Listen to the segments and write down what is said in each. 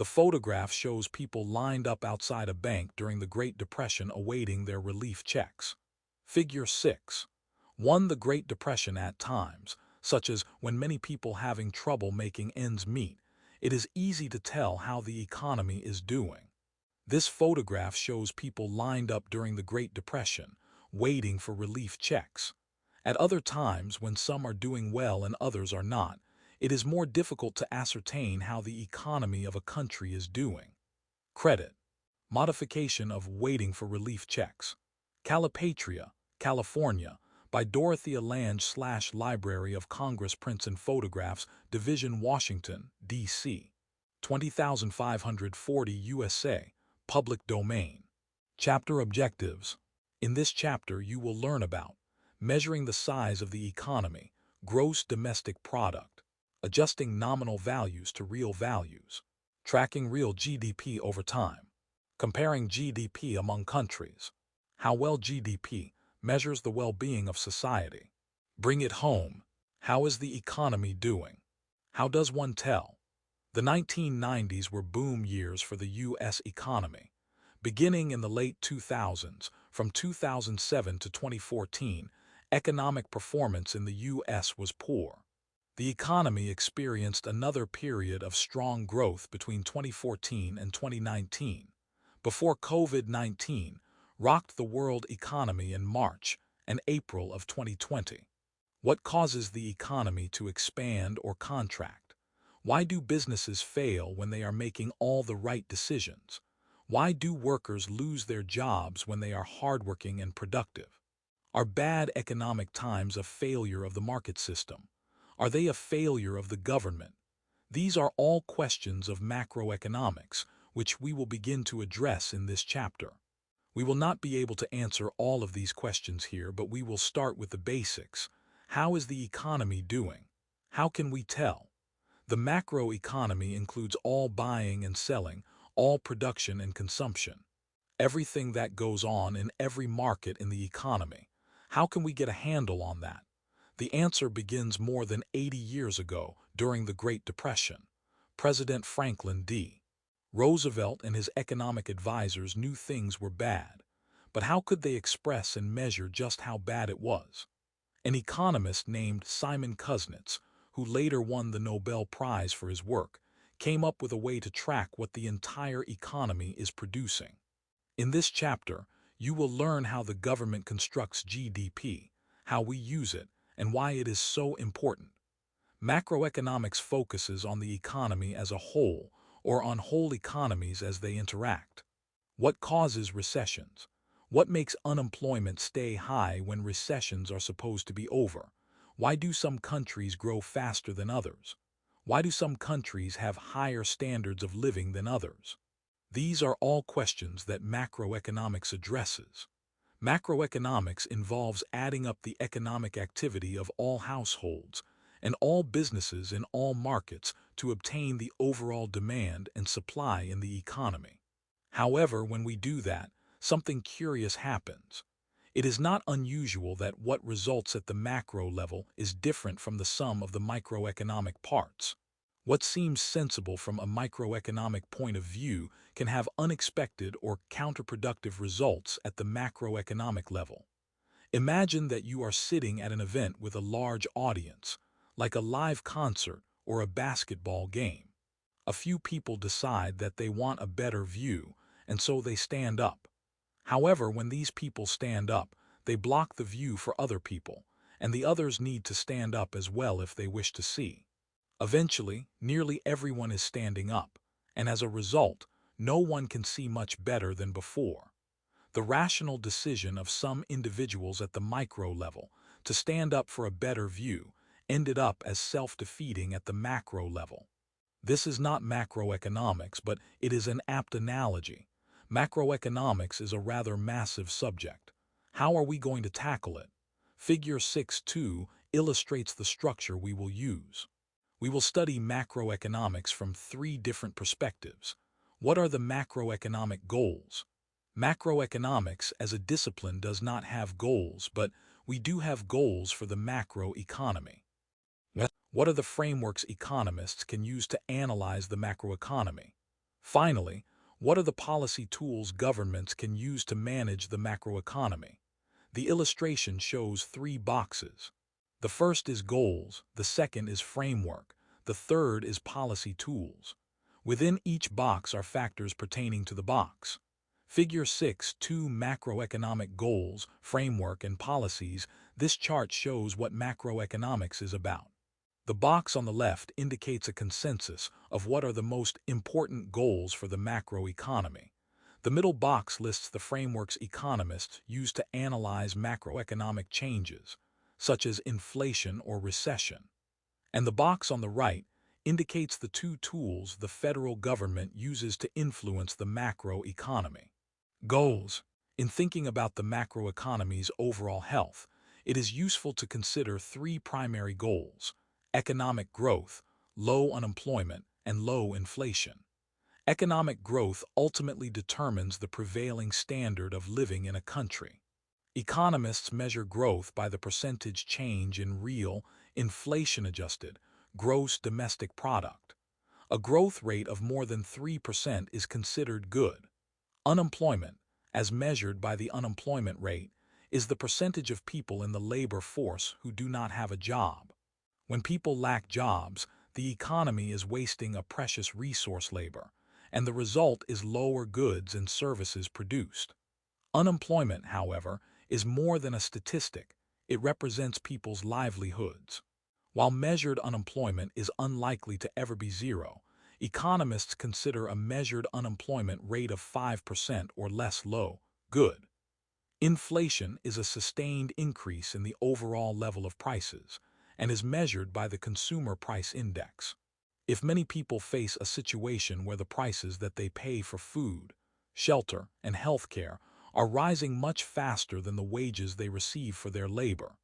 The photograph shows people lined up outside a bank during the Great Depression awaiting their relief checks. Figure 6. 1. The Great Depression at times, such as when many people having trouble making ends meet, it is easy to tell how the economy is doing. This photograph shows people lined up during the Great Depression, waiting for relief checks. At other times, when some are doing well and others are not, it is more difficult to ascertain how the economy of a country is doing. Credit. Modification of Waiting for Relief Checks. Calipatria, California, by Dorothea Lange / Library of Congress Prints and Photographs, Division, Washington, D.C. 20540 USA, Public Domain. Chapter Objectives. In this chapter you will learn about measuring the size of the economy, gross domestic product, adjusting nominal values to real values, tracking real GDP over time, comparing GDP among countries, how well GDP measures the well-being of society. Bring it home. How is the economy doing? How does one tell? The 1990s were boom years for the U.S. economy. Beginning in the late 2000s, from 2007 to 2014, economic performance in the U.S. was poor. The economy experienced another period of strong growth between 2014 and 2019, before COVID-19 rocked the world economy in March and April of 2020. What causes the economy to expand or contract? Why do businesses fail when they are making all the right decisions? Why do workers lose their jobs when they are hardworking and productive? Are bad economic times a failure of the market system? Are they a failure of the government? These are all questions of macroeconomics, which we will begin to address in this chapter. We will not be able to answer all of these questions here, but we will start with the basics. How is the economy doing? How can we tell? The macroeconomy includes all buying and selling, all production and consumption, everything that goes on in every market in the economy. How can we get a handle on that? The answer begins more than 80 years ago during the Great Depression. President Franklin D. Roosevelt and his economic advisors knew things were bad, but how could they express and measure just how bad it was? An economist named Simon Kuznets, who later won the Nobel Prize for his work, came up with a way to track what the entire economy is producing. In this chapter, you will learn how the government constructs GDP, how we use it, and why it is so important. Macroeconomics focuses on the economy as a whole, or on whole economies as they interact. What causes recessions? What makes unemployment stay high when recessions are supposed to be over? Why do some countries grow faster than others? Why do some countries have higher standards of living than others? These are all questions that macroeconomics addresses. Macroeconomics involves adding up the economic activity of all households and all businesses in all markets to obtain the overall demand and supply in the economy. However, when we do that, something curious happens. It is not unusual that what results at the macro level is different from the sum of the microeconomic parts. What seems sensible from a microeconomic point of view can have unexpected or counterproductive results at the macroeconomic level. Imagine that you are sitting at an event with a large audience, like a live concert or a basketball game. A few people decide that they want a better view, and so they stand up. However, when these people stand up, they block the view for other people, and the others need to stand up as well if they wish to see. Eventually, nearly everyone is standing up, and as a result, no one can see much better than before. The rational decision of some individuals at the micro level to stand up for a better view ended up as self-defeating at the macro level. This is not macroeconomics, but it is an apt analogy. Macroeconomics is a rather massive subject. How are we going to tackle it? Figure 6.2 illustrates the structure we will use. We will study macroeconomics from 3 different perspectives. What are the macroeconomic goals? Macroeconomics as a discipline does not have goals, but we do have goals for the macroeconomy. What are the frameworks economists can use to analyze the macroeconomy? Finally, what are the policy tools governments can use to manage the macroeconomy? The illustration shows three boxes. The first is goals, the second is framework, the third is policy tools. Within each box are factors pertaining to the box. Figure 6, two macroeconomic goals, framework, and policies. This chart shows what macroeconomics is about. The box on the left indicates a consensus of what are the most important goals for the macroeconomy. The middle box lists the frameworks economists use to analyze macroeconomic changes, such as inflation or recession. And the box on the right indicates the two tools the federal government uses to influence the macroeconomy. Goals. In thinking about the macroeconomy's overall health, it is useful to consider three primary goals: economic growth, low unemployment, and low inflation. Economic growth ultimately determines the prevailing standard of living in a country. Economists measure growth by the percentage change in real, inflation-adjusted, gross domestic product. A growth rate of more than 3% is considered good. Unemployment, as measured by the unemployment rate, is the percentage of people in the labor force who do not have a job. When people lack jobs, the economy is wasting a precious resource, labor, and the result is lower goods and services produced. Unemployment, however, is more than a statistic. It represents people's livelihoods. While measured unemployment is unlikely to ever be zero, economists consider a measured unemployment rate of 5% or less low, good. Inflation is a sustained increase in the overall level of prices and is measured by the Consumer Price Index. If many people face a situation where the prices that they pay for food, shelter, and healthcare are rising much faster than the wages they receive for their labor,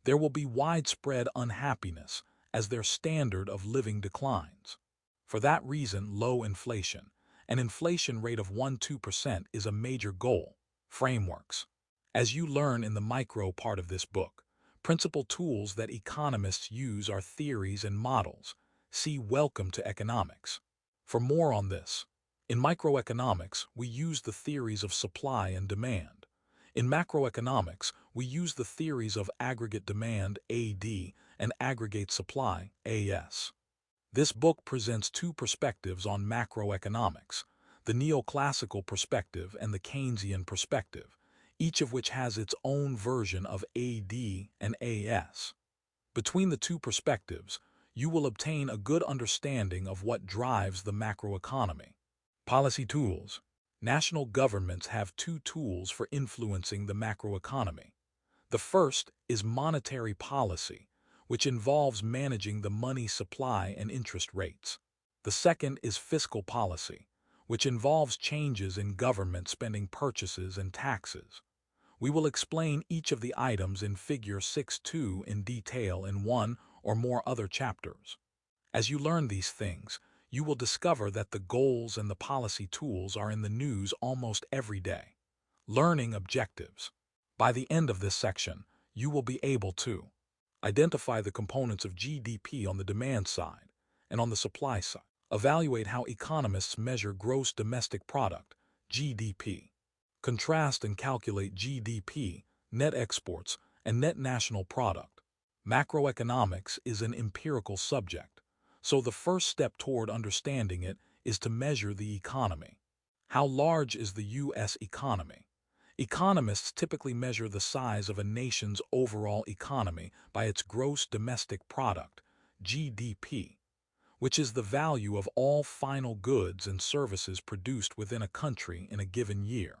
there will be widespread unhappiness as their standard of living declines. For that reason, low inflation, an inflation rate of 1–2% is a major goal. Frameworks. As you learn in the micro part of this book, principal tools that economists use are theories and models. See Welcome to Economics. For more on this, in microeconomics, we use the theories of supply and demand. In macroeconomics, we use the theories of aggregate demand, AD, and aggregate supply, AS. This book presents two perspectives on macroeconomics, the neoclassical perspective and the Keynesian perspective, each of which has its own version of AD and AS. Between the two perspectives, you will obtain a good understanding of what drives the macroeconomy. Policy tools. National governments have two tools for influencing the macroeconomy. The first is monetary policy, which involves managing the money supply and interest rates. The second is fiscal policy, which involves changes in government spending, purchases, and taxes. We will explain each of the items in Figure 6.2 in detail in one or more other chapters. As you learn these things, you will discover that the goals and the policy tools are in the news almost every day. Learning objectives. By the end of this section, you will be able to identify the components of GDP on the demand side and on the supply side. Evaluate how economists measure gross domestic product, GDP. Contrast and calculate GDP, net exports, and net national product. Macroeconomics is an empirical subject, so the first step toward understanding it is to measure the economy. How large is the U.S. economy? Economists typically measure the size of a nation's overall economy by its gross domestic product, GDP, which is the value of all final goods and services produced within a country in a given year.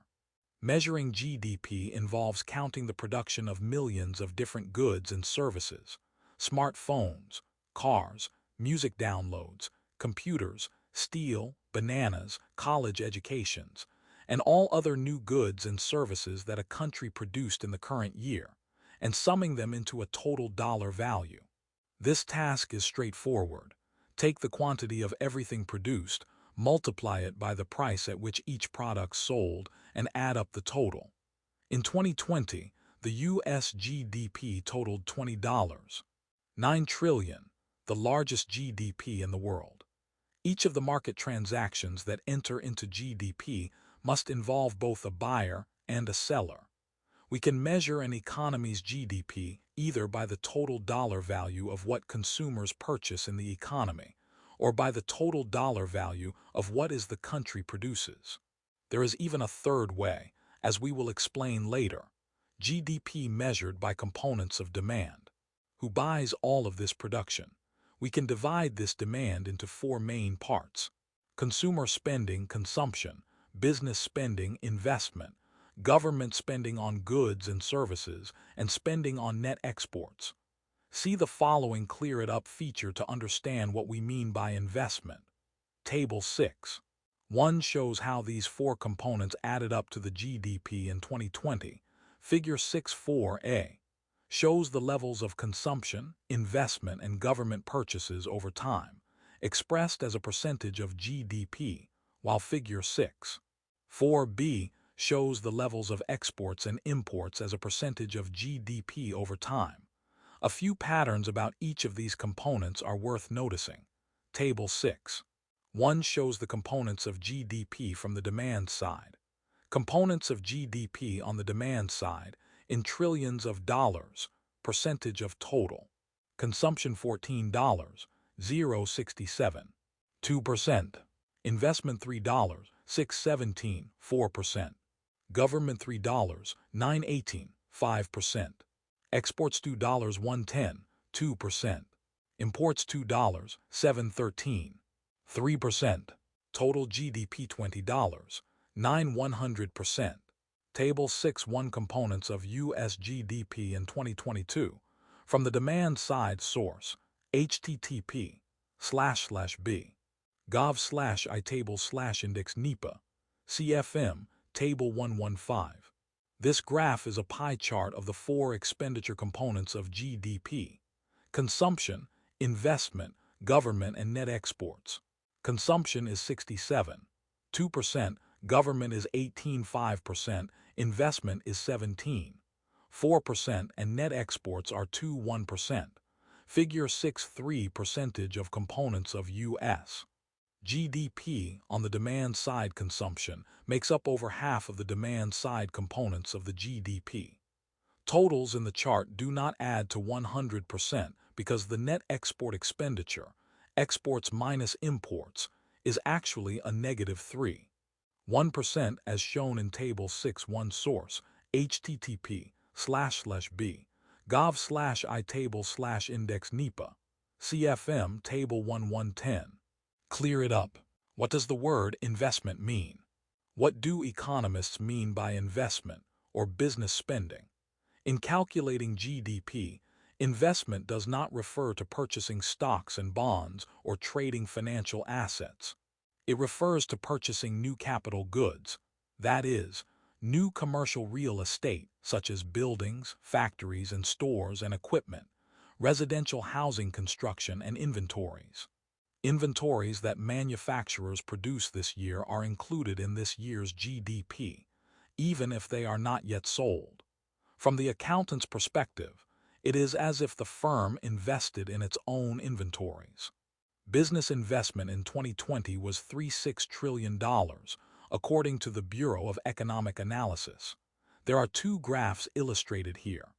Measuring GDP involves counting the production of millions of different goods and services: smartphones, cars, music downloads, computers, steel, bananas, college educations, and all other new goods and services that a country produced in the current year, and summing them into a total dollar value. This task is straightforward. Take the quantity of everything produced, multiply it by the price at which each product sold, and add up the total. In 2020, the U.S. GDP totaled $20.9 trillion, the largest GDP in the world. Each of the market transactions that enter into GDP must involve both a buyer and a seller. We can measure an economy's GDP either by the total dollar value of what consumers purchase in the economy, or by the total dollar value of what is the country produces. There is even a third way, as we will explain later: GDP measured by components of demand. Who buys all of this production? We can divide this demand into four main parts: consumer spending, consumption; business spending, investment; government spending on goods and services; and spending on net exports. See the following Clear It Up feature to understand what we mean by investment. Table 6. 1 shows how these four components added up to the GDP in 2020. Figure 6.4a shows the levels of consumption, investment, and government purchases over time, expressed as a percentage of GDP, while Figure 6.4b shows the levels of exports and imports as a percentage of GDP over time. A few patterns about each of these components are worth noticing. Table 6.1 shows the components of GDP from the demand side. Components of GDP on the demand side in trillions of dollars, percentage of total. Consumption $14, 0.67, 2%. Investment $3, 6.17, 4%. Government $3, 9.18, 5%. Exports $2, 1.10, 2%. Imports $2, 7.13, 3%. Total GDP $20, 9.100%. Table 6.1 Components of U.S. GDP in 2022. From the demand side source, http://b. gov/itable/index NEPA. CFM, Table 115. This graph is a pie chart of the four expenditure components of GDP: consumption, investment, government, and net exports. Consumption is 67.2%, government is 18.5%, investment is 17.4%, and net exports are 2.1%. Figure 6.3 Percentage of components of U.S. GDP on the demand side. Consumption makes up over half of the demand side components of the GDP. Totals in the chart do not add to 100% because the net export expenditure, exports minus imports, is actually a negative 3.1% as shown in Table 6.1 source, http://b. gov/itable/index NEPA. CFM, Table 1110. Clear it up. What does the word investment mean? What do economists mean by investment or business spending? In calculating GDP, investment does not refer to purchasing stocks and bonds or trading financial assets. It refers to purchasing new capital goods, that is, new commercial real estate such as buildings, factories, and stores and equipment, residential housing construction, and inventories. Inventories that manufacturers produce this year are included in this year's GDP, even if they are not yet sold. From the accountant's perspective, it is as if the firm invested in its own inventories. Business investment in 2020 was $36 trillion, according to the Bureau of Economic Analysis. There are two graphs illustrated here.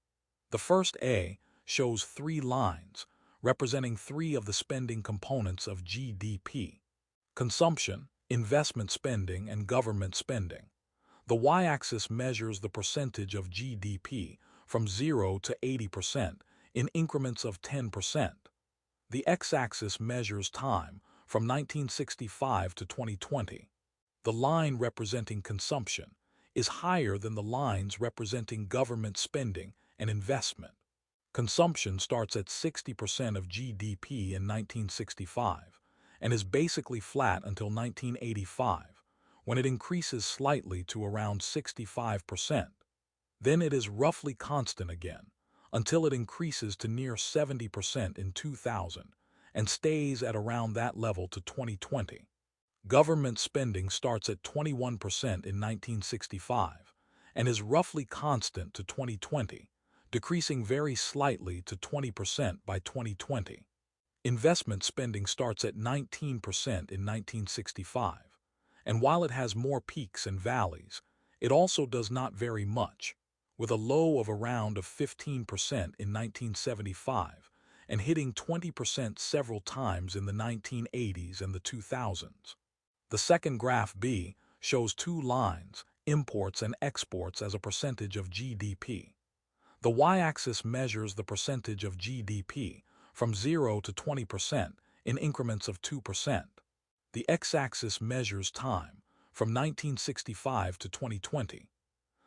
The first A shows 3 lines, representing 3 of the spending components of GDP: consumption, investment spending, and government spending. The y-axis measures the percentage of GDP from 0 to 80% in increments of 10%. The x-axis measures time from 1965 to 2020. The line representing consumption is higher than the lines representing government spending and investment. Consumption starts at 60% of GDP in 1965 and is basically flat until 1985, when it increases slightly to around 65%. Then it is roughly constant again, until it increases to near 70% in 2000 and stays at around that level to 2020. Government spending starts at 21% in 1965 and is roughly constant to 2020, decreasing very slightly to 20% by 2020. Investment spending starts at 19% in 1965, and while it has more peaks and valleys, it also does not vary much, with a low of around 15% in 1975 and hitting 20% several times in the 1980s and the 2000s. The second graph B shows two lines, imports and exports as a percentage of GDP. The y-axis measures the percentage of GDP from 0 to 20% in increments of 2%. The x-axis measures time from 1965 to 2020.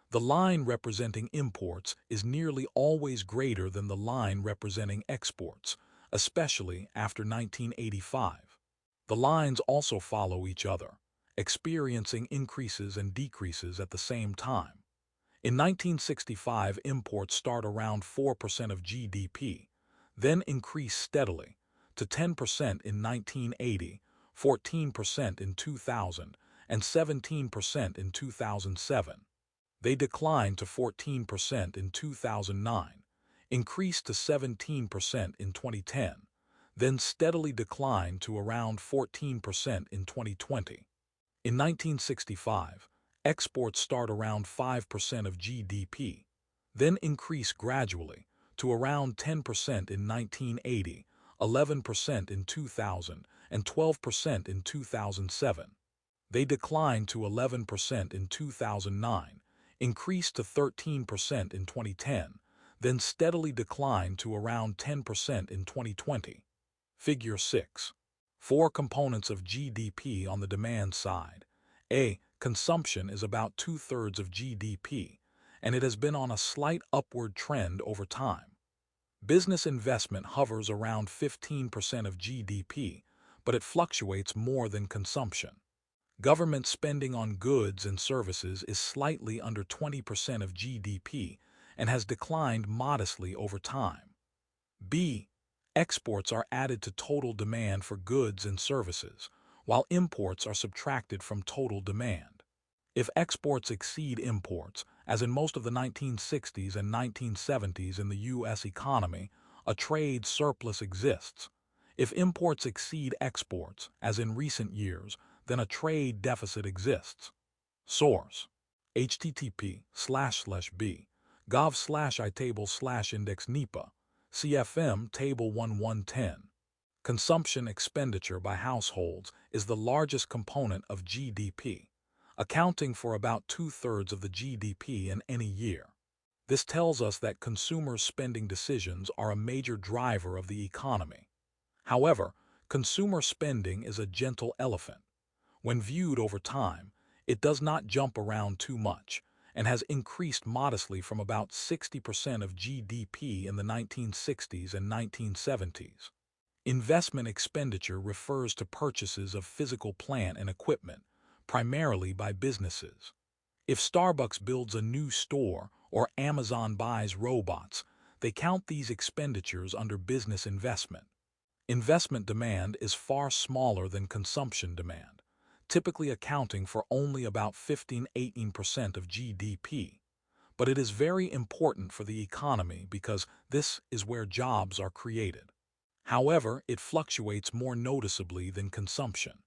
The line representing imports is nearly always greater than the line representing exports, especially after 1985. The lines also follow each other, experiencing increases and decreases at the same time. In 1965, imports start around 4% of GDP, then increase steadily to 10% in 1980, 14% in 2000, and 17% in 2007. They declined to 14% in 2009, increased to 17% in 2010, then steadily declined to around 14% in 2020. In 1965, exports start around 5% of GDP, then increase gradually to around 10% in 1980, 11% in 2000, and 12% in 2007. They declined to 11% in 2009, increased to 13% in 2010, then steadily declined to around 10% in 2020. Figure 6. Four components of GDP on the demand side. A. Consumption is about 2/3 of GDP, and it has been on a slight upward trend over time. Business investment hovers around 15% of GDP, but it fluctuates more than consumption. Government spending on goods and services is slightly under 20% of GDP and has declined modestly over time. B. Exports are added to total demand for goods and services, while imports are subtracted from total demand. If exports exceed imports, as in most of the 1960s and 1970s in the U.S. economy, a trade surplus exists. If imports exceed exports, as in recent years, then a trade deficit exists. Source: http://b gov/itable/index NEPA, CFM Table 1110. Consumption expenditure by households is the largest component of GDP, accounting for about 2/3 of the GDP in any year. This tells us that consumers' spending decisions are a major driver of the economy. However, consumer spending is a gentle elephant. When viewed over time, it does not jump around too much and has increased modestly from about 60% of GDP in the 1960s and 1970s. Investment expenditure refers to purchases of physical plant and equipment, primarily by businesses. If Starbucks builds a new store or Amazon buys robots, they count these expenditures under business investment. Investment demand is far smaller than consumption demand, typically accounting for only about 15–18% of GDP. But it is very important for the economy because this is where jobs are created. However, it fluctuates more noticeably than consumption.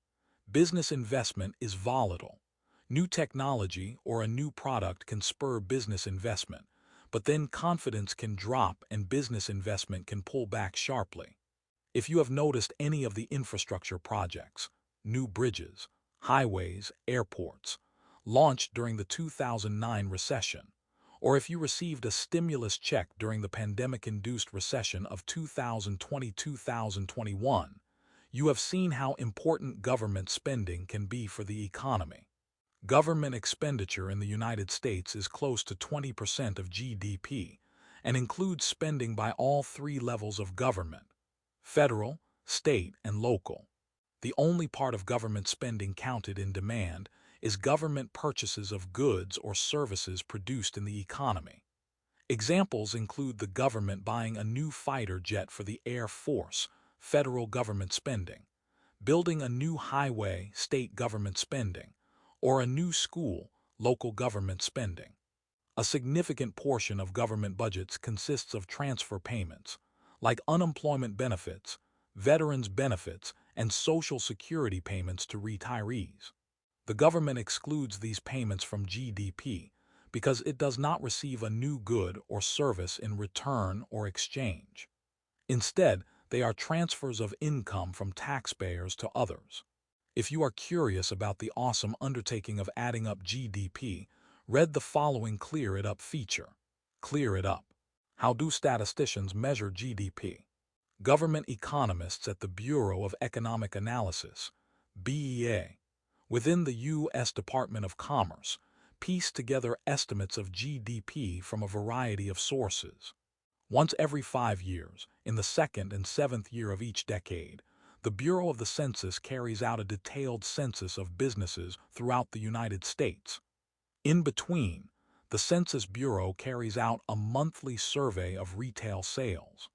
Business investment is volatile. New technology or a new product can spur business investment, but then confidence can drop and business investment can pull back sharply. If you have noticed any of the infrastructure projects, new bridges, highways, airports, launched during the 2009 recession, or if you received a stimulus check during the pandemic-induced recession of 2020–2021, you have seen how important government spending can be for the economy. Government expenditure in the United States is close to 20% of GDP and includes spending by all three levels of government: federal, state, and local. The only part of government spending counted in demand is government purchases of goods or services produced in the economy. Examples include the government buying a new fighter jet for the Air Force, federal government spending, building a new highway, state government spending, or a new school, local government spending. A significant portion of government budgets consists of transfer payments, like unemployment benefits, veterans' benefits, and Social Security payments to retirees. The government excludes these payments from GDP because it does not receive a new good or service in return or exchange. Instead, they are transfers of income from taxpayers to others. If you are curious about the awesome undertaking of adding up GDP, read the following Clear It Up feature. Clear It Up. How do statisticians measure GDP? Government economists at the Bureau of Economic Analysis, BEA, within the U.S. Department of Commerce, piece together estimates of GDP from a variety of sources. Once every 5 years, in the second and seventh year of each decade, the Bureau of the Census carries out a detailed census of businesses throughout the United States. In between, the Census Bureau carries out a monthly survey of retail sales.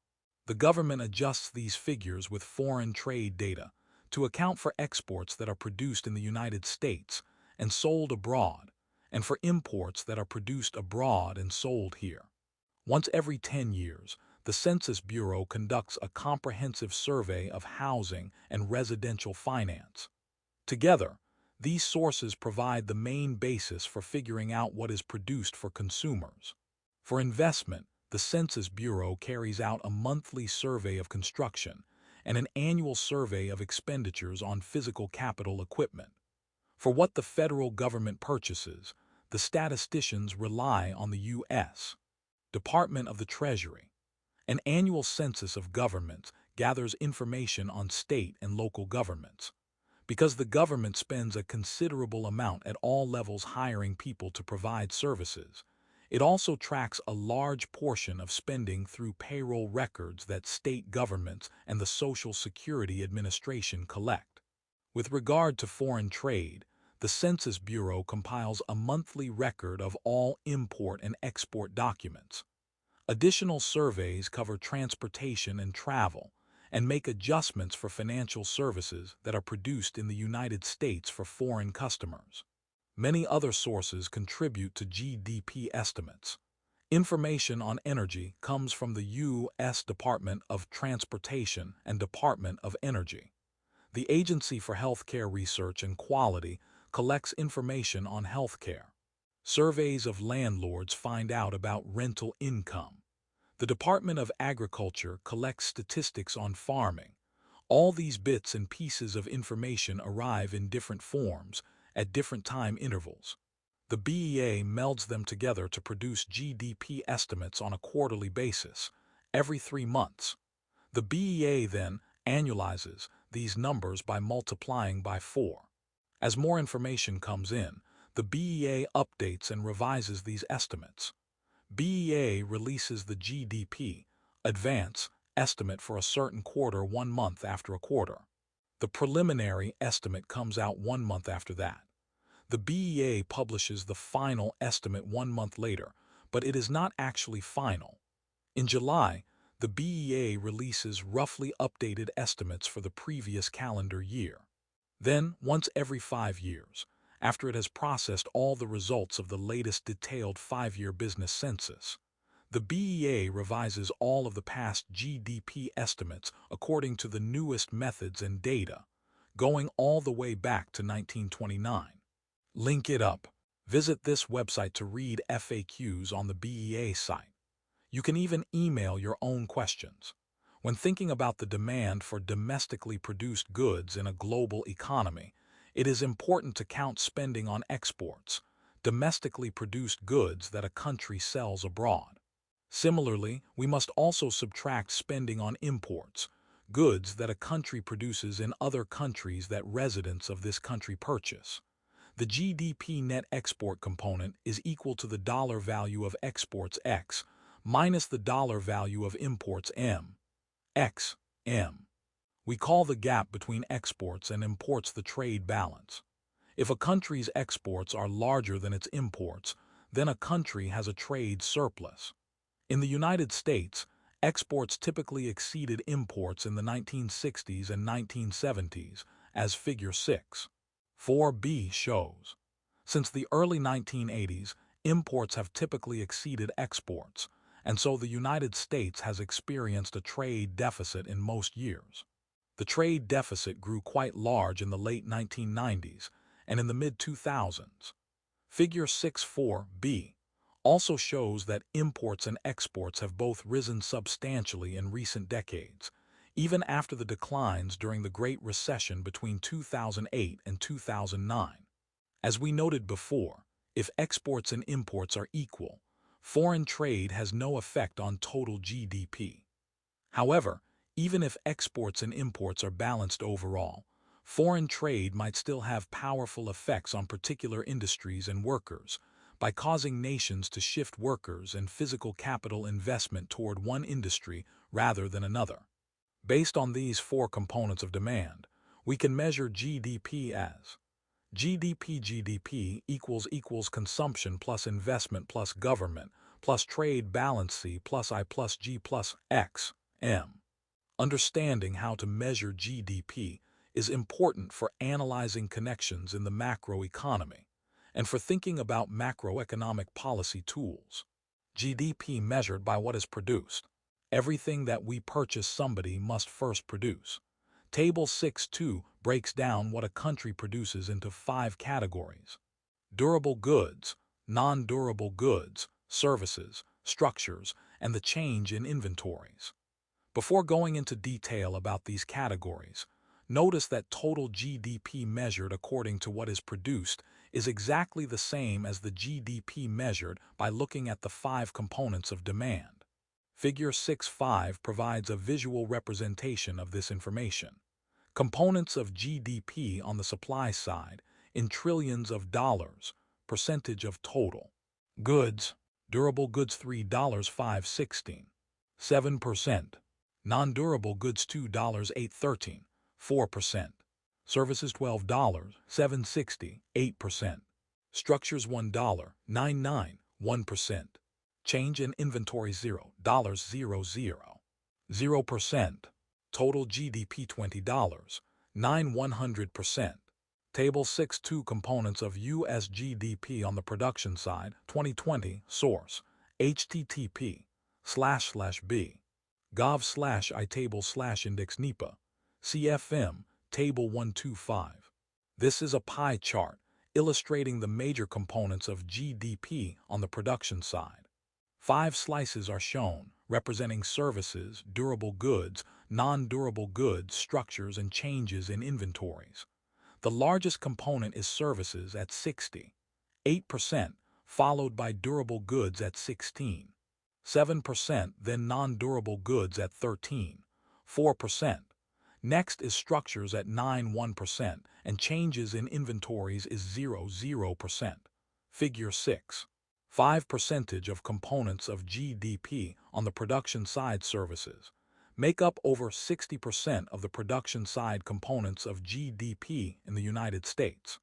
The government adjusts these figures with foreign trade data to account for exports that are produced in the United States and sold abroad, and for imports that are produced abroad and sold here. Once every 10 years, the Census Bureau conducts a comprehensive survey of housing and residential finance. Together, these sources provide the main basis for figuring out what is produced for consumers. For investment, the Census Bureau carries out a monthly survey of construction and an annual survey of expenditures on physical capital equipment. For what the federal government purchases, the statisticians rely on the U.S. Department of the Treasury. An annual census of governments gathers information on state and local governments. Because the government spends a considerable amount at all levels hiring people to provide services, it also tracks a large portion of spending through payroll records that state governments and the Social Security Administration collect. With regard to foreign trade, the Census Bureau compiles a monthly record of all import and export documents. Additional surveys cover transportation and travel, and make adjustments for financial services that are produced in the United States for foreign customers. Many other sources contribute to GDP estimates. Information on energy comes from the U.S. Department of Transportation and Department of Energy. The Agency for Healthcare Research and Quality collects information on healthcare. Surveys of landlords find out about rental income. The Department of Agriculture collects statistics on farming. All these bits and pieces of information arrive in different forms at different time intervals. The BEA melds them together to produce GDP estimates on a quarterly basis, every 3 months. The BEA then annualizes these numbers by multiplying by 4. As more information comes in, the BEA updates and revises these estimates. BEA releases the GDP advance estimate for a certain quarter 1 month after a quarter. The preliminary estimate comes out 1 month after that. The BEA publishes the final estimate 1 month later, but it is not actually final. In July, the BEA releases roughly updated estimates for the previous calendar year. Then, once every 5 years, after it has processed all the results of the latest detailed 5-year business census, the BEA revises all of the past GDP estimates according to the newest methods and data, going all the way back to 1929. Link it up. Visit this website to read FAQs on the BEA site. You can even email your own questions. When thinking about the demand for domestically produced goods in a global economy, it is important to count spending on exports, domestically produced goods that a country sells abroad. Similarly, we must also subtract spending on imports, goods that a country produces in other countries that residents of this country purchase. The GDP net export component is equal to the dollar value of exports X minus the dollar value of imports M. X, M. We call the gap between exports and imports the trade balance. If a country's exports are larger than its imports, then a country has a trade surplus. In the United States, exports typically exceeded imports in the 1960s and 1970s, as Figure 6.4b shows. Since the early 1980s, imports have typically exceeded exports, and so the United States has experienced a trade deficit in most years. The trade deficit grew quite large in the late 1990s and in the mid-2000s. Figure 6.4b also shows that imports and exports have both risen substantially in recent decades, even after the declines during the Great Recession between 2008 and 2009. As we noted before, if exports and imports are equal, foreign trade has no effect on total GDP. However, even if exports and imports are balanced overall, foreign trade might still have powerful effects on particular industries and workers by causing nations to shift workers and physical capital investment toward one industry rather than another. Based on these four components of demand, we can measure GDP as GDP equals consumption plus investment plus government plus trade balance C plus I plus G plus X M. Understanding how to measure GDP is important for analyzing connections in the macroeconomy and for thinking about macroeconomic policy tools. GDP measured by what is produced. Everything that we purchase somebody must first produce. Table 6.2 breaks down what a country produces into 5 categories: durable goods, non-durable goods, services, structures, and the change in inventories. Before going into detail about these categories, notice that total GDP measured according to what is produced is exactly the same as the GDP measured by looking at the 5 components of demand. Figure 6.5 provides a visual representation of this information. Components of GDP on the supply side in trillions of dollars, percentage of total. Goods, durable goods $3.516, 7%. Non-durable goods $2.813, 4%. Services $12.760, 8%. Structures $1.99, 1%. Change in inventory $0.00, 0%. Total GDP $20, 100%. Table 6.2 components of U.S. GDP on the production side, 2020, source, http://b. gov/itable/index NEPA, CFM, Table 125. This is a pie chart illustrating the major components of GDP on the production side. 5 slices are shown, representing services, durable goods, non-durable goods, structures, and changes in inventories. The largest component is services at 68%, followed by durable goods at 16%. 7%, then non-durable goods at 13.4%. Next is structures at 9.1%, and changes in inventories is 0.0%. Figure 6. 5% of components of GDP on the production side. Services make up over 60% of the production side components of GDP in the United States.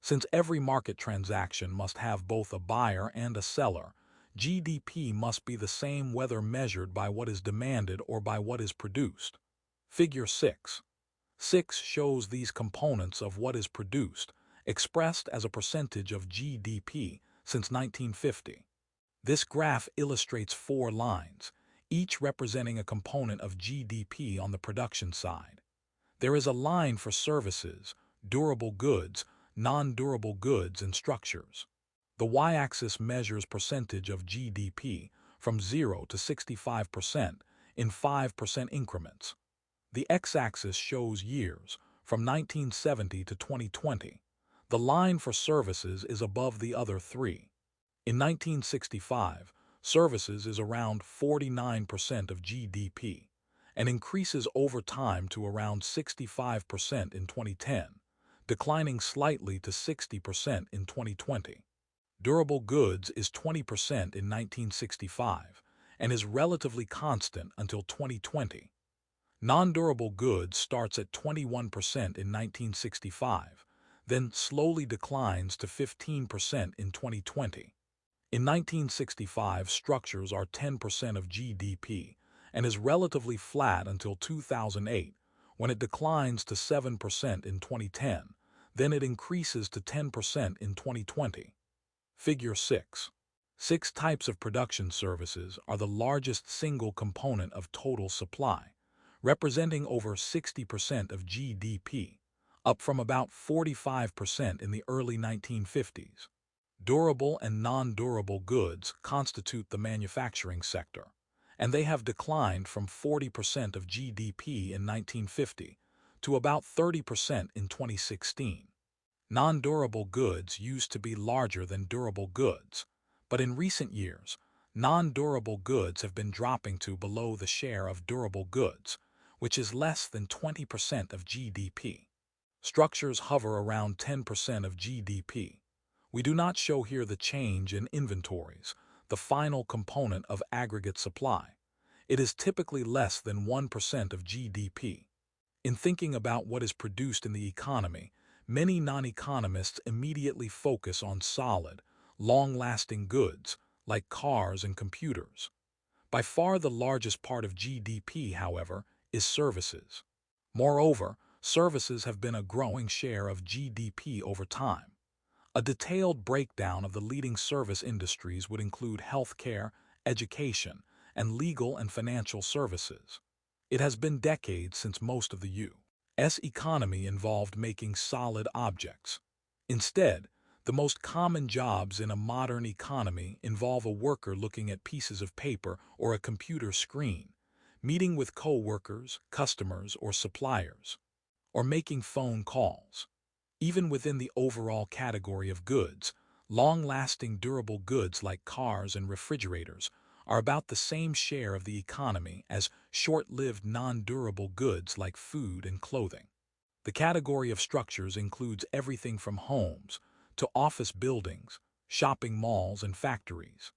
Since every market transaction must have both a buyer and a seller, GDP must be the same whether measured by what is demanded or by what is produced. Figure 6. 6 shows these components of what is produced, expressed as a percentage of GDP since 1950. This graph illustrates 4 lines, each representing a component of GDP on the production side. There is a line for services, durable goods, non-durable goods, and structures. The y-axis measures percentage of GDP from 0 to 65% in 5% increments. The x-axis shows years from 1970 to 2020. The line for services is above the other 3. In 1965, services is around 49% of GDP and increases over time to around 65% in 2010, declining slightly to 60% in 2020. Durable goods is 20% in 1965 and is relatively constant until 2020. Non-durable goods starts at 21% in 1965, then slowly declines to 15% in 2020. In 1965, structures are 10% of GDP and is relatively flat until 2008, when it declines to 7% in 2010, then it increases to 10% in 2020. Figure 6. 6 types of production services are the largest single component of total supply, representing over 60% of GDP, up from about 45% in the early 1950s. Durable and non-durable goods constitute the manufacturing sector, and they have declined from 40% of GDP in 1950 to about 30% in 2016. Non-durable goods used to be larger than durable goods, but in recent years, non-durable goods have been dropping to below the share of durable goods, which is less than 20% of GDP. Structures hover around 10% of GDP. We do not show here the change in inventories, the final component of aggregate supply. It is typically less than 1% of GDP. In thinking about what is produced in the economy, many non-economists immediately focus on solid, long-lasting goods like cars and computers. By far the largest part of GDP, however, is services. Moreover, services have been a growing share of GDP over time. A detailed breakdown of the leading service industries would include healthcare, education, and legal and financial services. It has been decades since most of the U.S. economy involved making solid objects. Instead, the most common jobs in a modern economy involve a worker looking at pieces of paper or a computer screen, meeting with co-workers, customers, or suppliers, or making phone calls. Even within the overall category of goods, long-lasting durable goods like cars and refrigerators are about the same share of the economy as short-lived non-durable goods like food and clothing. The category of structures includes everything from homes to office buildings, shopping malls, and factories.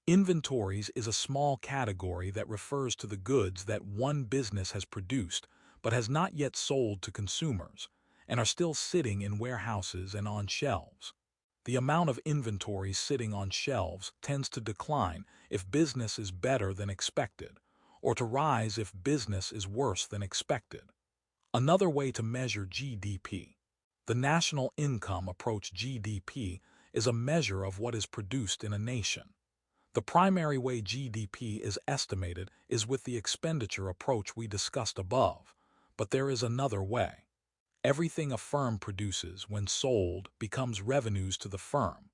Inventories is a small category that refers to the goods that one business has produced but has not yet sold to consumers, and are still sitting in warehouses and on shelves. The amount of inventory sitting on shelves tends to decline if business is better than expected, or to rise if business is worse than expected. Another way to measure GDP. The national income approach GDP is a measure of what is produced in a nation. The primary way GDP is estimated is with the expenditure approach we discussed above, but there is another way. Everything a firm produces when sold becomes revenues to the firm.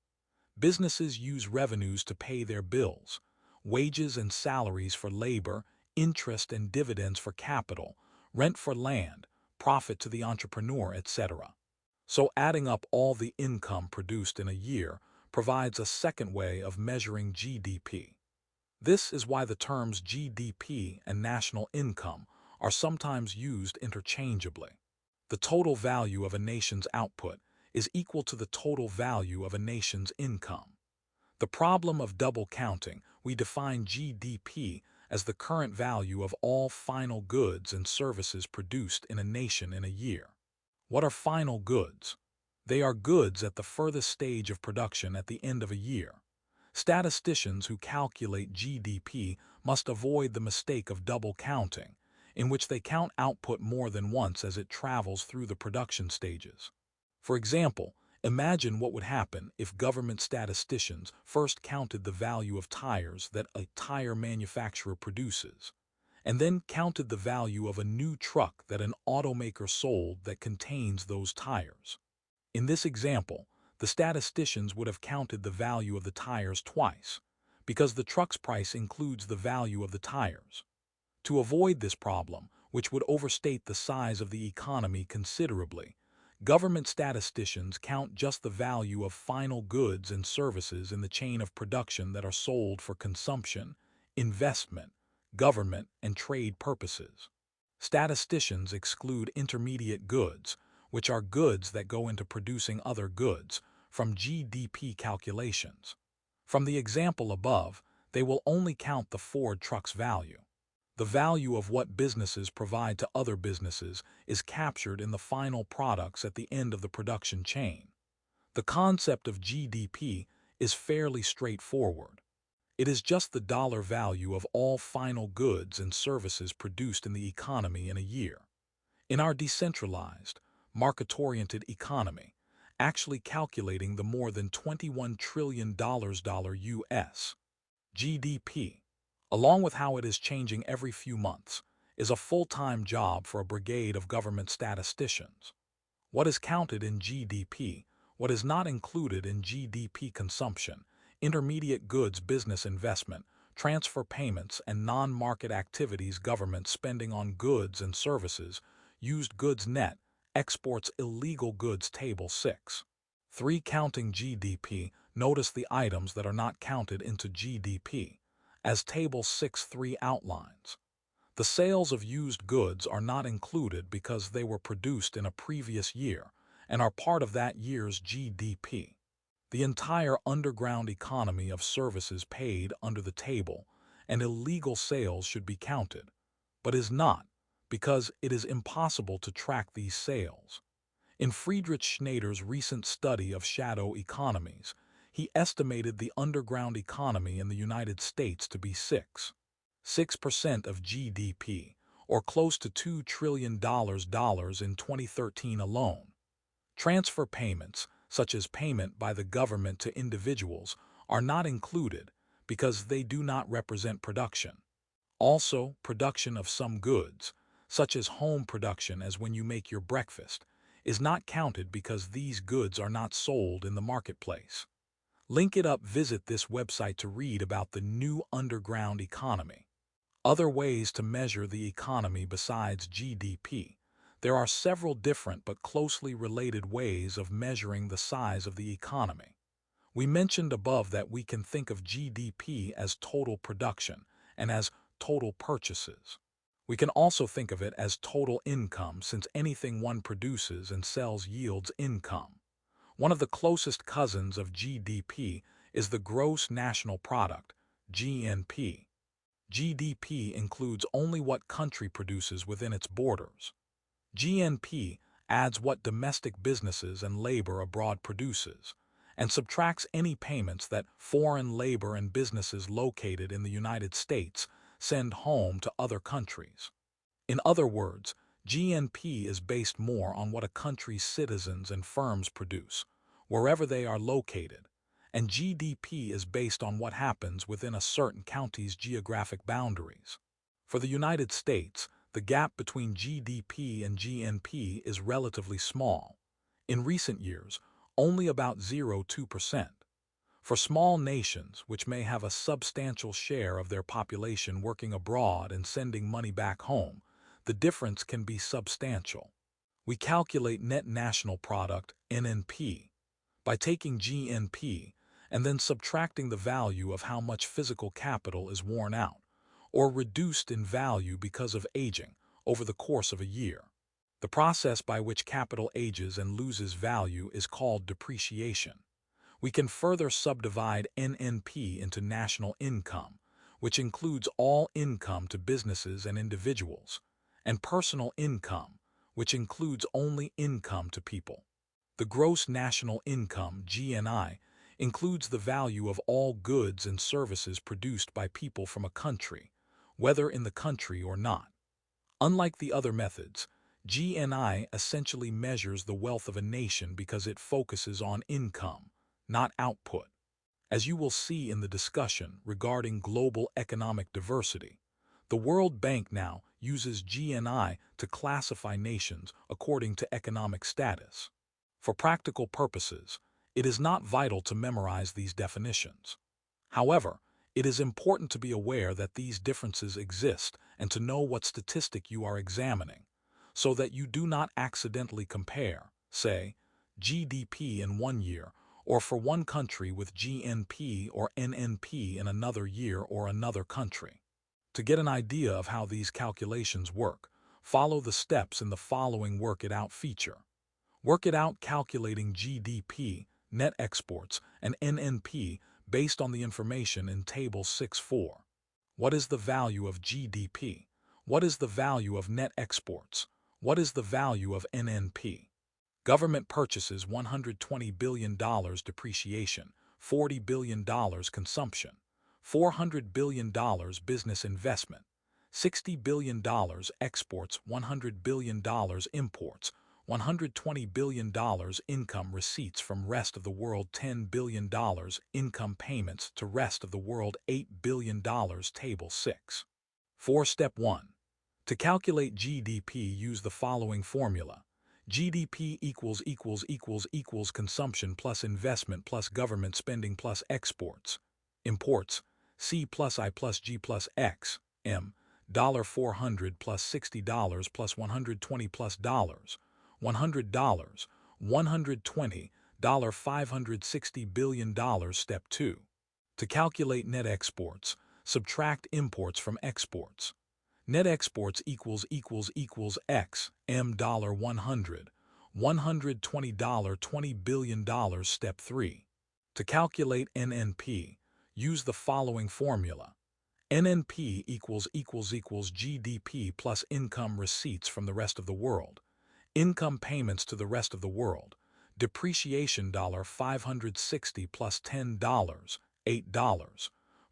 Businesses use revenues to pay their bills, wages and salaries for labor, interest and dividends for capital, rent for land, profit to the entrepreneur, etc. So adding up all the income produced in a year provides a second way of measuring GDP. This is why the terms GDP and national income are sometimes used interchangeably. The total value of a nation's output is equal to the total value of a nation's income. The problem of double counting, we define GDP as the current value of all final goods and services produced in a nation in a year. What are final goods? They are goods at the furthest stage of production at the end of a year. Statisticians who calculate GDP must avoid the mistake of double counting, in which they count output more than once as it travels through the production stages. For example, imagine what would happen if government statisticians first counted the value of tires that a tire manufacturer produces, and then counted the value of a new truck that an automaker sold that contains those tires. In this example, the statisticians would have counted the value of the tires twice, because the truck's price includes the value of the tires. To avoid this problem, which would overstate the size of the economy considerably, government statisticians count just the value of final goods and services in the chain of production that are sold for consumption, investment, government, and trade purposes. Statisticians exclude intermediate goods, which are goods that go into producing other goods, from GDP calculations. From the example above, they will only count the Ford truck's value. The value of what businesses provide to other businesses is captured in the final products at the end of the production chain. The concept of GDP is fairly straightforward. It is just the dollar value of all final goods and services produced in the economy in a year. In our decentralized, market-oriented economy, actually calculating the more than $21 trillion U.S. GDP, along with how it is changing every few months, is a full-time job for a brigade of government statisticians. What is counted in GDP, what is not included in GDP consumption, intermediate goods business investment, transfer payments and non-market activities government spending on goods and services, used goods net, exports illegal goods table 6. 3. Counting GDP, notice the items that are not counted into GDP, as table 6.3 outlines. The sales of used goods are not included because they were produced in a previous year and are part of that year's GDP. The entire underground economy of services paid under the table and illegal sales should be counted, but is not, because it is impossible to track these sales. In Friedrich Schneider's recent study of shadow economies, he estimated the underground economy in the United States to be 6% of GDP, or close to $2 trillion in 2013 alone. Transfer payments, such as payment by the government to individuals, are not included because they do not represent production. Also, production of some goods, such as home production as when you make your breakfast, is not counted because these goods are not sold in the marketplace. Link it up. Visit this website to read about the new underground economy. Other ways to measure the economy besides GDP. There are several different but closely related ways of measuring the size of the economy. We mentioned above that we can think of GDP as total production and as total purchases. We can also think of it as total income since anything one produces and sells yields income. One of the closest cousins of GDP is the gross national product, GNP. GDP includes only what country produces within its borders. GNP adds what domestic businesses and labor abroad produces, and subtracts any payments that foreign labor and businesses located in the United States send home to other countries. In other words, GNP is based more on what a country's citizens and firms produce, wherever they are located, and GDP is based on what happens within a certain county's geographic boundaries. For the United States, the gap between GDP and GNP is relatively small. In recent years, only about 0.2%. For small nations, which may have a substantial share of their population working abroad and sending money back home, the difference can be substantial. We calculate net national product, NNP, by taking GNP and then subtracting the value of how much physical capital is worn out or reduced in value because of aging over the course of a year. The process by which capital ages and loses value is called depreciation. We can further subdivide NNP into national income, which includes all income to businesses and individuals, and personal income, which includes only income to people. The gross national income, GNI, includes the value of all goods and services produced by people from a country, whether in the country or not. Unlike the other methods, GNI essentially measures the wealth of a nation because it focuses on income, not output. As you will see in the discussion regarding global economic diversity, the World Bank now uses GNI to classify nations according to economic status. For practical purposes, it is not vital to memorize these definitions. However, it is important to be aware that these differences exist and to know what statistic you are examining, so that you do not accidentally compare, say, GDP in one year or for one country with GNP or NNP in another year or another country. To get an idea of how these calculations work, follow the steps in the following Work It Out feature. Work it out calculating GDP, net exports, and NNP based on the information in Table 6.4. What is the value of GDP? What is the value of net exports? What is the value of NNP? Government purchases $120 billion depreciation, $40 billion consumption, $400 billion business investment, $60 billion exports, $100 billion imports, $120 billion income receipts from rest of the world, $10 billion income payments to rest of the world, $8 billion. Table 6. 4. Step 1. To calculate GDP, use the following formula. GDP equals consumption plus investment plus government spending plus exports. Imports, C plus I plus G plus X, M, $400 plus $60 plus 120 plus dollars, $100, $120, $560 billion. Step 2. To calculate net exports, subtract imports from exports. Net exports equals X, M $100, $120, $20 billion. Step 3. To calculate NNP, use the following formula. NNP equals GDP plus income receipts from the rest of the world, income payments to the rest of the world, depreciation $560 plus $10, $8,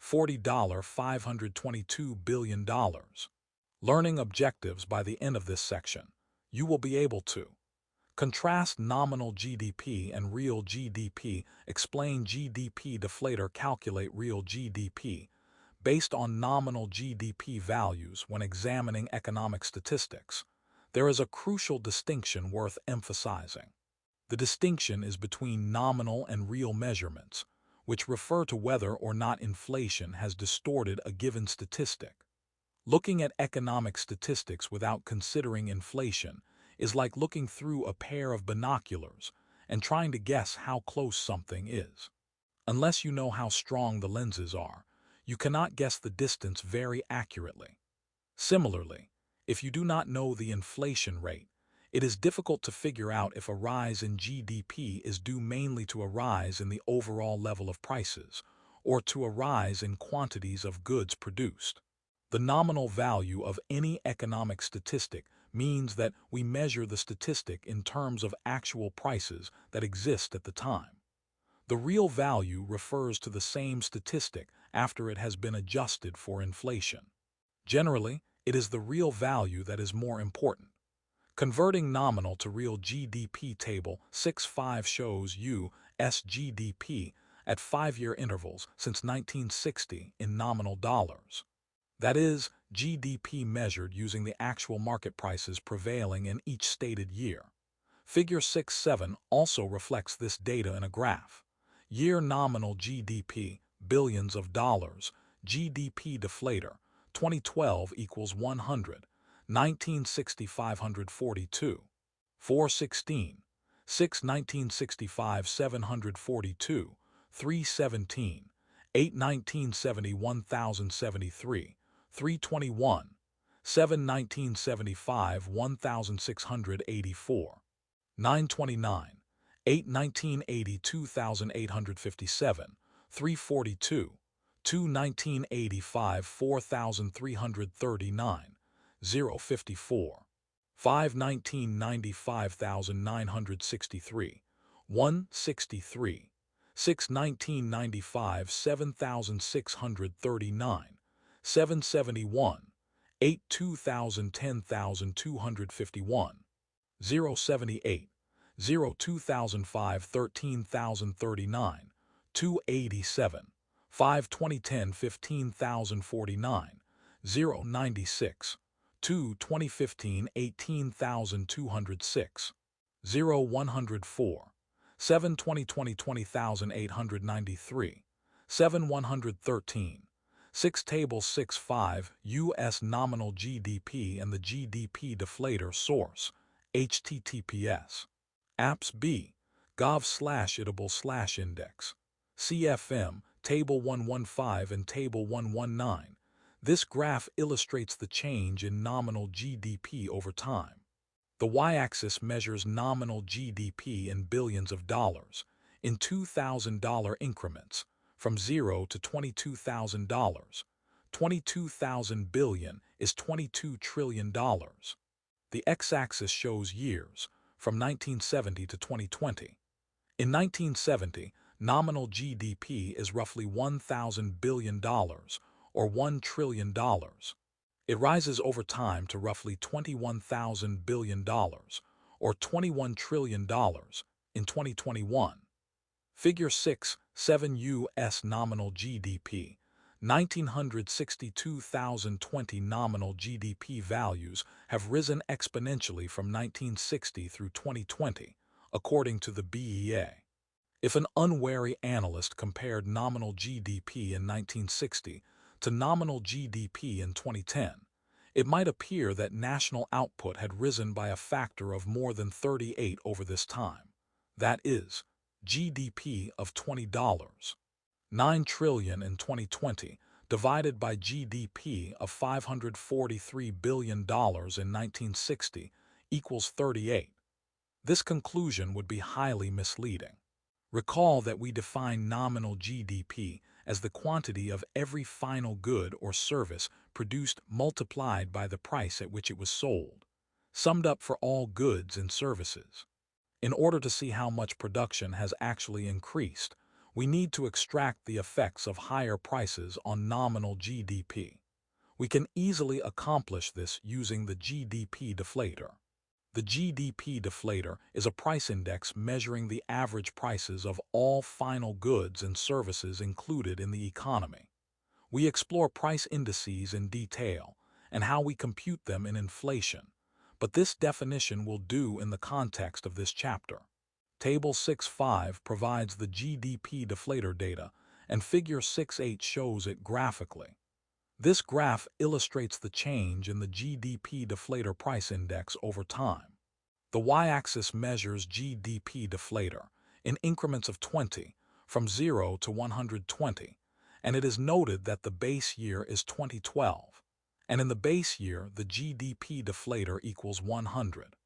$40, $522 billion. Learning objectives. By the end of this section, you will be able to contrast nominal GDP and real GDP, explain GDP deflator, calculate real GDP based on nominal GDP values when examining economic statistics. There is a crucial distinction worth emphasizing. The distinction is between nominal and real measurements, which refer to whether or not inflation has distorted a given statistic. Looking at economic statistics without considering inflation is like looking through a pair of binoculars and trying to guess how close something is. Unless you know how strong the lenses are, you cannot guess the distance very accurately. Similarly, if you do not know the inflation rate, it is difficult to figure out if a rise in GDP is due mainly to a rise in the overall level of prices or to a rise in quantities of goods produced. The nominal value of any economic statistic means that we measure the statistic in terms of actual prices that exist at the time. The real value refers to the same statistic after it has been adjusted for inflation. Generally, it is the real value that is more important. Converting nominal to real GDP. Table 6.5 shows U.S. GDP at 5-year intervals since 1960 in nominal dollars. That is, GDP measured using the actual market prices prevailing in each stated year. Figure 6.7 also reflects this data in a graph. Year nominal GDP, billions of dollars, GDP deflator, 2012 equals 100, 1960 542, 416, 6 1965 742, 317, 8 1970 1073, 321, 7 1975 1684, 929, 8 1980 2857, 342, 2 1985 4339, 054, 5 1990 5963, 163, 6 1995 7639, 771, 8 2000 10251, 078, 0 2005 13039, 287, 5 2010 15049, 096, 2 2015 18206, 0 104, 7 2020 20893, 7 113, 6 Table 6.5 U.S. nominal GDP and the GDP deflator. Source https apps b gov/itable/index CFM Table 115 and Table 119. This graph illustrates the change in nominal GDP over time. The y-axis measures nominal GDP in billions of dollars in $2,000 increments from 0 to $22,000. 22,000 billion is $22 trillion. The x-axis shows years from 1970 to 2020. In 1970, nominal GDP is roughly $1,000 billion or $1 trillion. It rises over time to roughly $21,000 billion or $21 trillion in 2021. Figure 6.7 U.S. nominal GDP, 1962,020 nominal GDP values have risen exponentially from 1960 through 2020, according to the BEA. If an unwary analyst compared nominal GDP in 1960 to nominal GDP in 2010, it might appear that national output had risen by a factor of more than 38 over this time. That is, GDP of $20. 9 trillion in 2020 divided by GDP of $543 billion in 1960 equals 38. This conclusion would be highly misleading. Recall that we define nominal GDP as the quantity of every final good or service produced multiplied by the price at which it was sold, summed up for all goods and services. In order to see how much production has actually increased, we need to extract the effects of higher prices on nominal GDP. We can easily accomplish this using the GDP deflator. The GDP deflator is a price index measuring the average prices of all final goods and services included in the economy. We explore price indices in detail and how we compute them in inflation, but this definition will do in the context of this chapter. Table 6.5 provides the GDP deflator data, and Figure 6.8 shows it graphically. This graph illustrates the change in the GDP deflator price index over time. The y-axis measures GDP deflator in increments of 20, from 0 to 120, and it is noted that the base year is 2012, and in the base year the GDP deflator equals 100.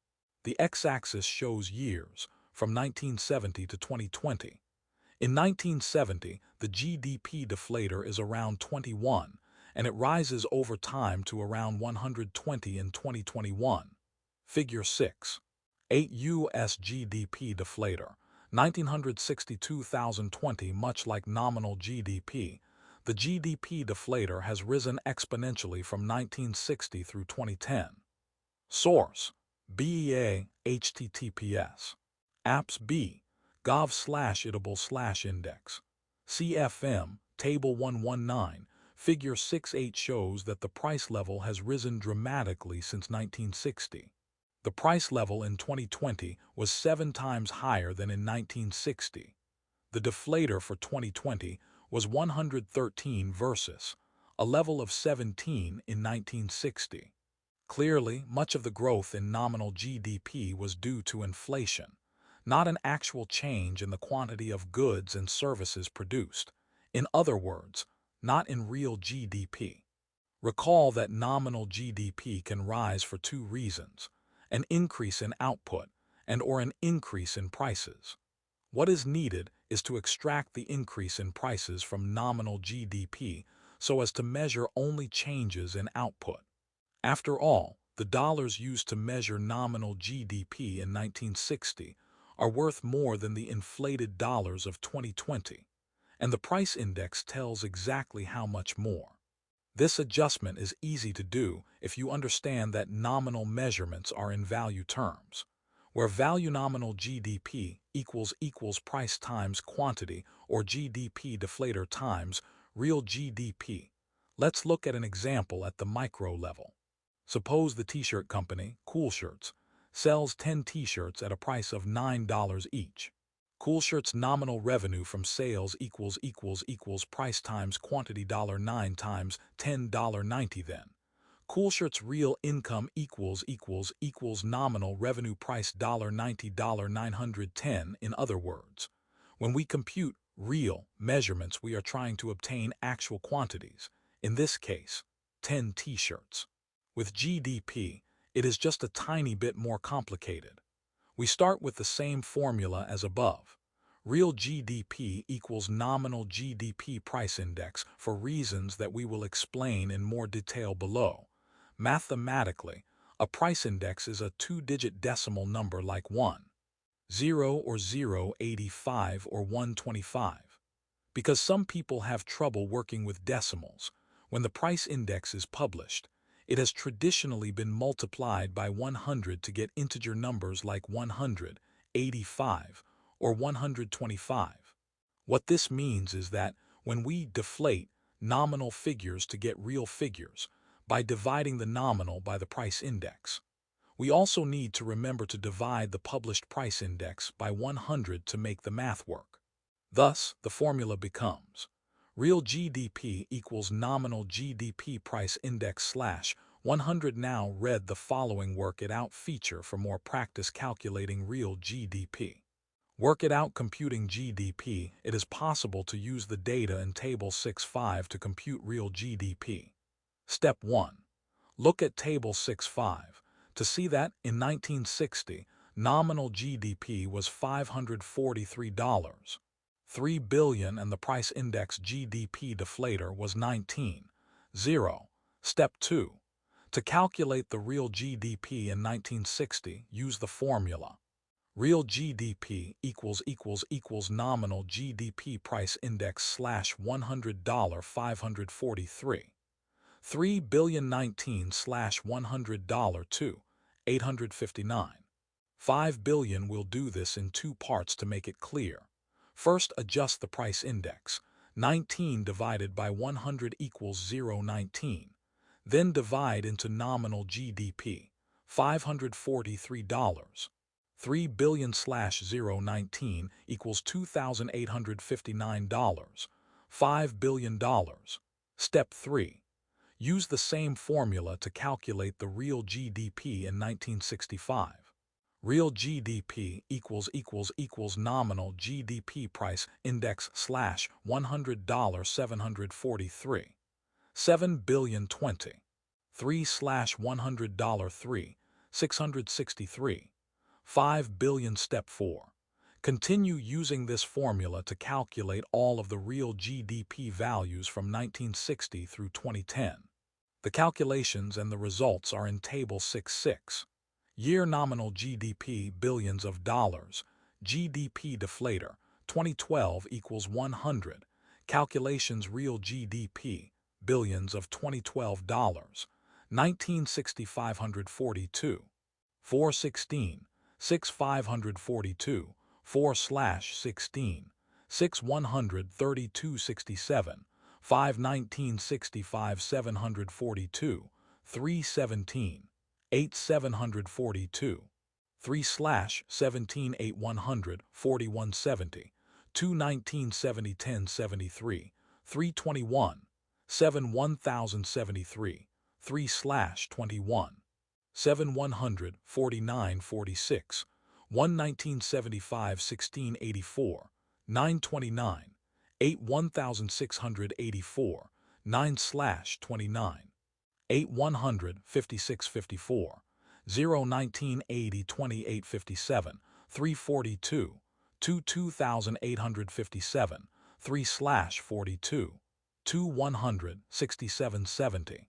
The x-axis shows years, from 1970 to 2020. In 1970, the GDP deflator is around 21, and it rises over time to around 120 in 2021. Figure 6. 8 U.S. GDP deflator, 1962,020. Much like nominal GDP, the GDP deflator has risen exponentially from 1960 through 2010. Source: BEA, HTTPS. Apps B, gov/itable/index. CFM, Table 119. Figure 6.8 shows that the price level has risen dramatically since 1960. The price level in 2020 was 7 times higher than in 1960. The deflator for 2020 was 113 versus a level of 17 in 1960. Clearly, much of the growth in nominal GDP was due to inflation, not an actual change in the quantity of goods and services produced. In other words, not in real GDP. Recall that nominal GDP can rise for two reasons: an increase in output and/or an increase in prices. What is needed is to extract the increase in prices from nominal GDP so as to measure only changes in output. After all, the dollars used to measure nominal GDP in 1960 are worth more than the inflated dollars of 2020, and the price index tells exactly how much more. This adjustment is easy to do if you understand that nominal measurements are in value terms, where value nominal GDP equals price times quantity, or GDP deflator times real GDP. Let's look at an example at the micro level. Suppose the t-shirt company, Cool Shirts, sells 10 t-shirts at a price of $9 each. Cool Shirts' nominal revenue from sales equals price times quantity $9 times $10.90. Then Cool Shirts' real income equals nominal revenue price $90 $910. In other words, when we compute real measurements, we are trying to obtain actual quantities, in this case 10 t-shirts. With GDP, it is just a tiny bit more complicated. We start with the same formula as above. Real GDP equals nominal GDP price index for reasons that we will explain in more detail below. Mathematically, a price index is a two-digit decimal number like 1, 0 or 0.85 or 125. Because some people have trouble working with decimals, when the price index is published, it has traditionally been multiplied by 100 to get integer numbers like 100, 85, or 125. What this means is that when we deflate, nominal figures to get real figures by dividing the nominal by the price index. We also need to remember to divide the published price index by 100 to make the math work. Thus, the formula becomes real GDP equals nominal GDP price index slash 100. Now read the following work it out feature for more practice calculating real GDP. Work it out computing GDP. It is possible to use the data in Table 6.5 to compute real GDP. Step 1. Look at Table 6.5 to see that in 1960, nominal GDP was $543, $3 billion, and the price index GDP deflator was 19.0. Step 2. To calculate the real GDP in 1960, use the formula. Real GDP equals nominal GDP price index slash $100 543. 3 billion 19 slash $100 2 859. 5 billion. Will do this in two parts to make it clear. First, adjust the price index. 19 divided by 100 equals 0.19. Then divide into nominal GDP, $543. 3 billion slash 0.19 equals $2,859, $5 billion. Step 3. Use the same formula to calculate the real GDP in 1965. Real GDP equals nominal GDP price index slash $100 743. 7 billion 20. 3 slash $100 3, 663. 5 billion. Step 4. Continue using this formula to calculate all of the real GDP values from 1960 through 2010. The calculations and the results are in Table 6.6. Year nominal GDP billions of dollars, GDP deflator, 2012 equals 100. Calculations real GDP, billions of 2012 dollars, 1960 542, 416, 6 542, 4 slash 16, 6 132 67, 5 1965 742, 3 17, 8 742, 3 slash 17 8 100 41 70, 2 1970 10 73, 321, 7 1073, 3 slash 21, 7 100 49 46, 1 1975 16 84, 929, 8 1684, 9 slash 29, 8 100 56 54, 0 1980 28 57, 342, 2 2857, 3 slash 42, 2 100 67 70,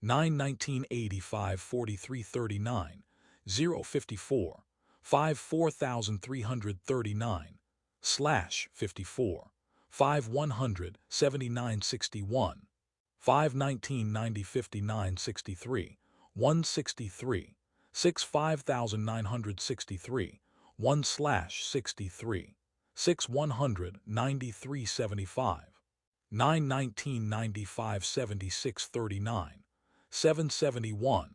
9 1985 43 39, 0 54, 5 4339, slash 54, 5 100 79 61, 5 1990 59 63, 163, 6 5963, 1 slash 63, 6 100 93 75, 9 1995 76 39, 771,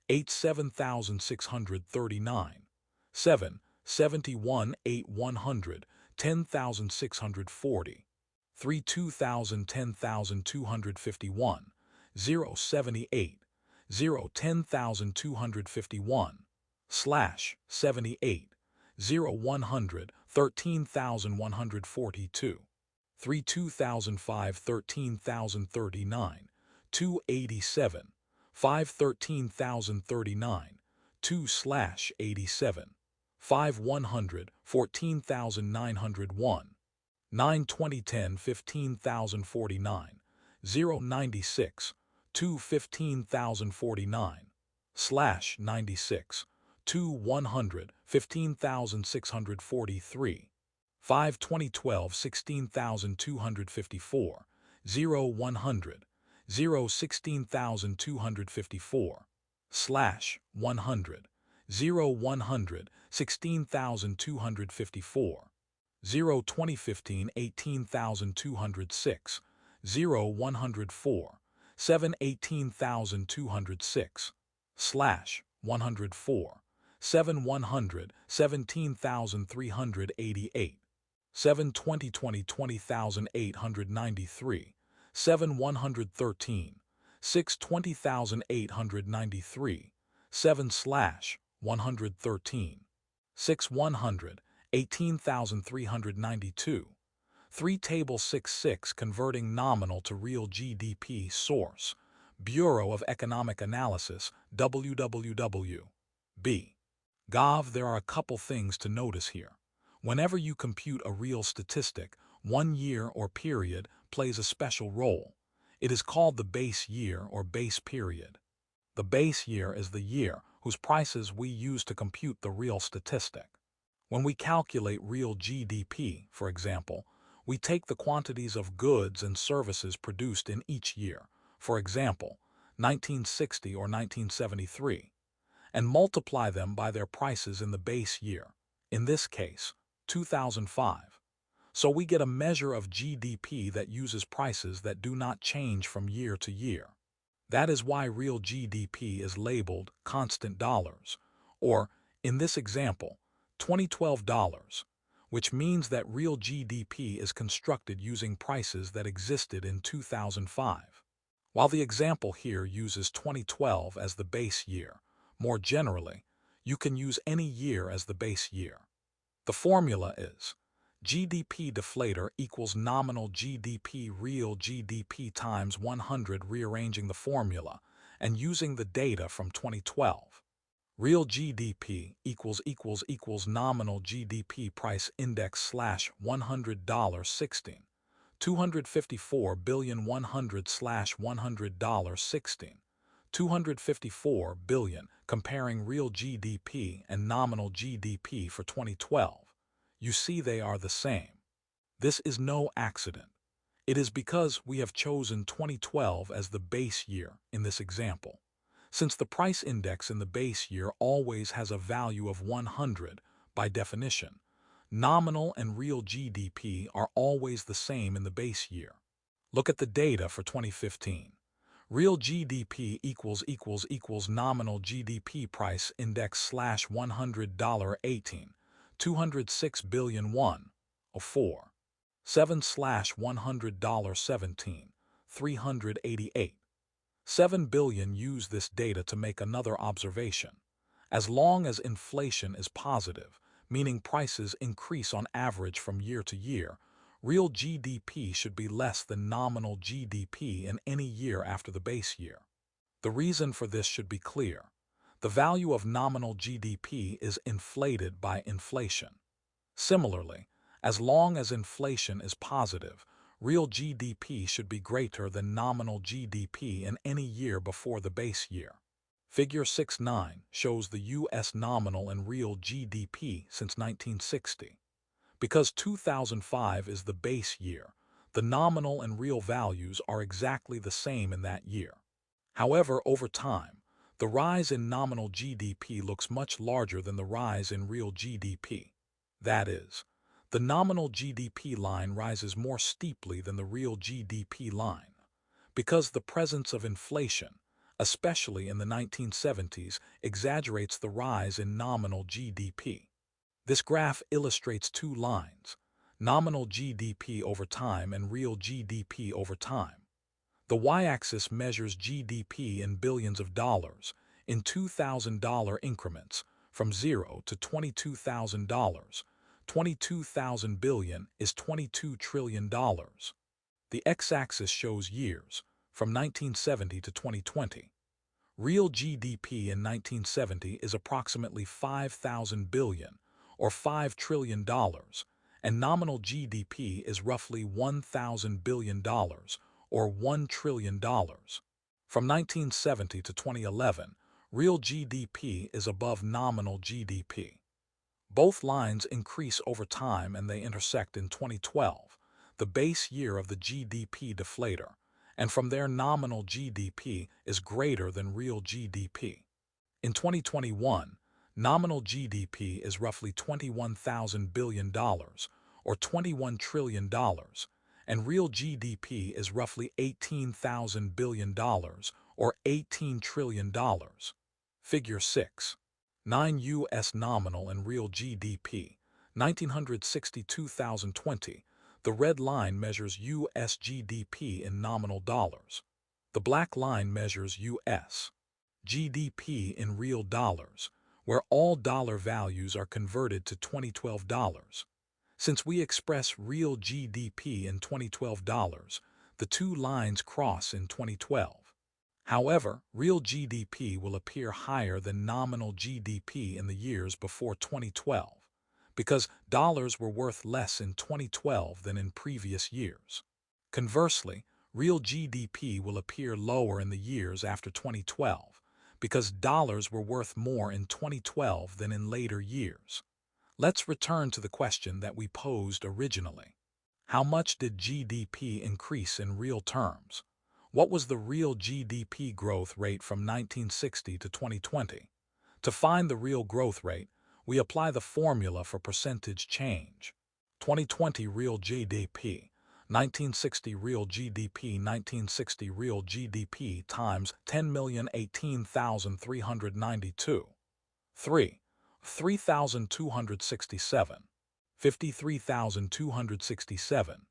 8 7639, 7 71 8 100 10,640, 3 2000 10,251, 0 78, 0 10,251, slash 78, 0 100 13,142, 3 2005 13,039, 287, 5 13,039, 2 slash 87, 5 100 14,901, 9 2010 15,049, 0 96, 2 15,049, slash 96, 2 100 15,643, 5 2012 16,254, 0 100, 0 16,254, slash 100, 0 100 16,254, 0 2015 18,206, 0 104, 7 18,206, slash 104, 7 100, 17,388, 7 2020 20,893, 7 113, 6 20,893, 7 slash 113, 6 100, 18,392, 3 Table 6 converting nominal to real GDP source, Bureau of Economic Analysis, www.b. Gov. There are a couple things to notice here. Whenever you compute a real statistic, 1 year or period plays a special role. It is called the base year or base period. The base year is the year whose prices we use to compute the real statistic. When we calculate real GDP, for example, we take the quantities of goods and services produced in each year, for example, 1960 or 1973, and multiply them by their prices in the base year, in this case, 2005. So we get a measure of GDP that uses prices that do not change from year to year. That is why real GDP is labeled constant dollars, or, in this example, 2012 dollars, which means that real GDP is constructed using prices that existed in 2005. While the example here uses 2012 as the base year, more generally, you can use any year as the base year. The formula is GDP deflator equals nominal GDP real GDP times 100, rearranging the formula and using the data from 2012. Real GDP equals nominal GDP price index slash $100 16, 254 billion 100 slash $100 16, 254 billion, comparing real GDP and nominal GDP for 2012. You see they are the same. This is no accident. It is because we have chosen 2012 as the base year in this example. Since the price index in the base year always has a value of 100, by definition, nominal and real GDP are always the same in the base year. Look at the data for 2015. Real GDP equals nominal GDP price index slash $100 18, 206 billion 104, 7 slash $100 17, 388. 7 billion. Use this data to make another observation. As long as inflation is positive, meaning prices increase on average from year to year, real GDP should be less than nominal GDP in any year after the base year. The reason for this should be clear. The value of nominal GDP is inflated by inflation. Similarly, as long as inflation is positive, real GDP should be greater than nominal GDP in any year before the base year. Figure 6.9 shows the U.S. nominal and real GDP since 1960. Because 2005 is the base year, the nominal and real values are exactly the same in that year. However, over time, the rise in nominal GDP looks much larger than the rise in real GDP. That is, the nominal GDP line rises more steeply than the real GDP line, because the presence of inflation, especially in the 1970s, exaggerates the rise in nominal GDP. This graph illustrates two lines, nominal GDP over time and real GDP over time. The y-axis measures GDP in billions of dollars, in $2,000 increments, from 0 to $22,000. 22,000 billion is $22 trillion. The x-axis shows years, from 1970 to 2020. Real GDP in 1970 is approximately 5,000 billion, or $5 trillion, and nominal GDP is roughly $1,000 billion, or $1 trillion. From 1970 to 2011, real GDP is above nominal GDP. Both lines increase over time and they intersect in 2012, the base year of the GDP deflator, and from there nominal GDP is greater than real GDP. In 2021, nominal GDP is roughly $21,000 billion, or $21 trillion, and real GDP is roughly $18,000 billion or $18 trillion. Figure 6. 9 U.S. nominal and real GDP, 1960-2020. The red line measures U.S. GDP in nominal dollars. The black line measures U.S. GDP in real dollars, where all dollar values are converted to 2012 dollars. Since we express real GDP in 2012 dollars, the two lines cross in 2012. However, real GDP will appear higher than nominal GDP in the years before 2012, because dollars were worth less in 2012 than in previous years. Conversely, real GDP will appear lower in the years after 2012, because dollars were worth more in 2012 than in later years. Let's return to the question that we posed originally. How much did GDP increase in real terms? What was the real GDP growth rate from 1960 to 2020? To find the real growth rate, we apply the formula for percentage change. 2020 real GDP, 1960 real GDP, 1960 real GDP times 10,018,392. 3. 3,267. 53,267.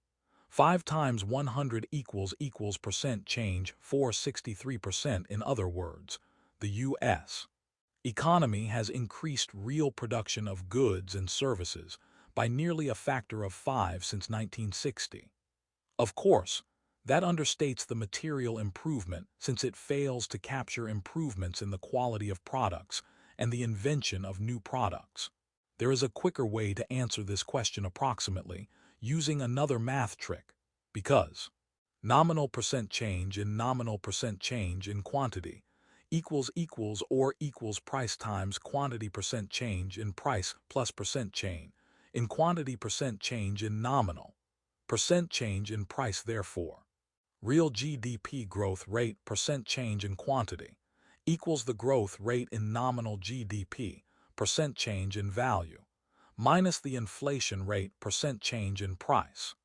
5 times 100 equals percent change, 463%. In other words, the U.S. economy has increased real production of goods and services by nearly a factor of 5 since 1960. Of course, that understates the material improvement since it fails to capture improvements in the quality of products and the invention of new products. There is a quicker way to answer this question approximately, using another math trick, because nominal percent change in nominal percent change in quantity equals price times quantity percent change in price plus percent change in quantity percent change in nominal percent change in price. Therefore, real GDP growth rate percent change in quantity equals the growth rate in nominal GDP percent change in value minus the inflation rate percent change in price.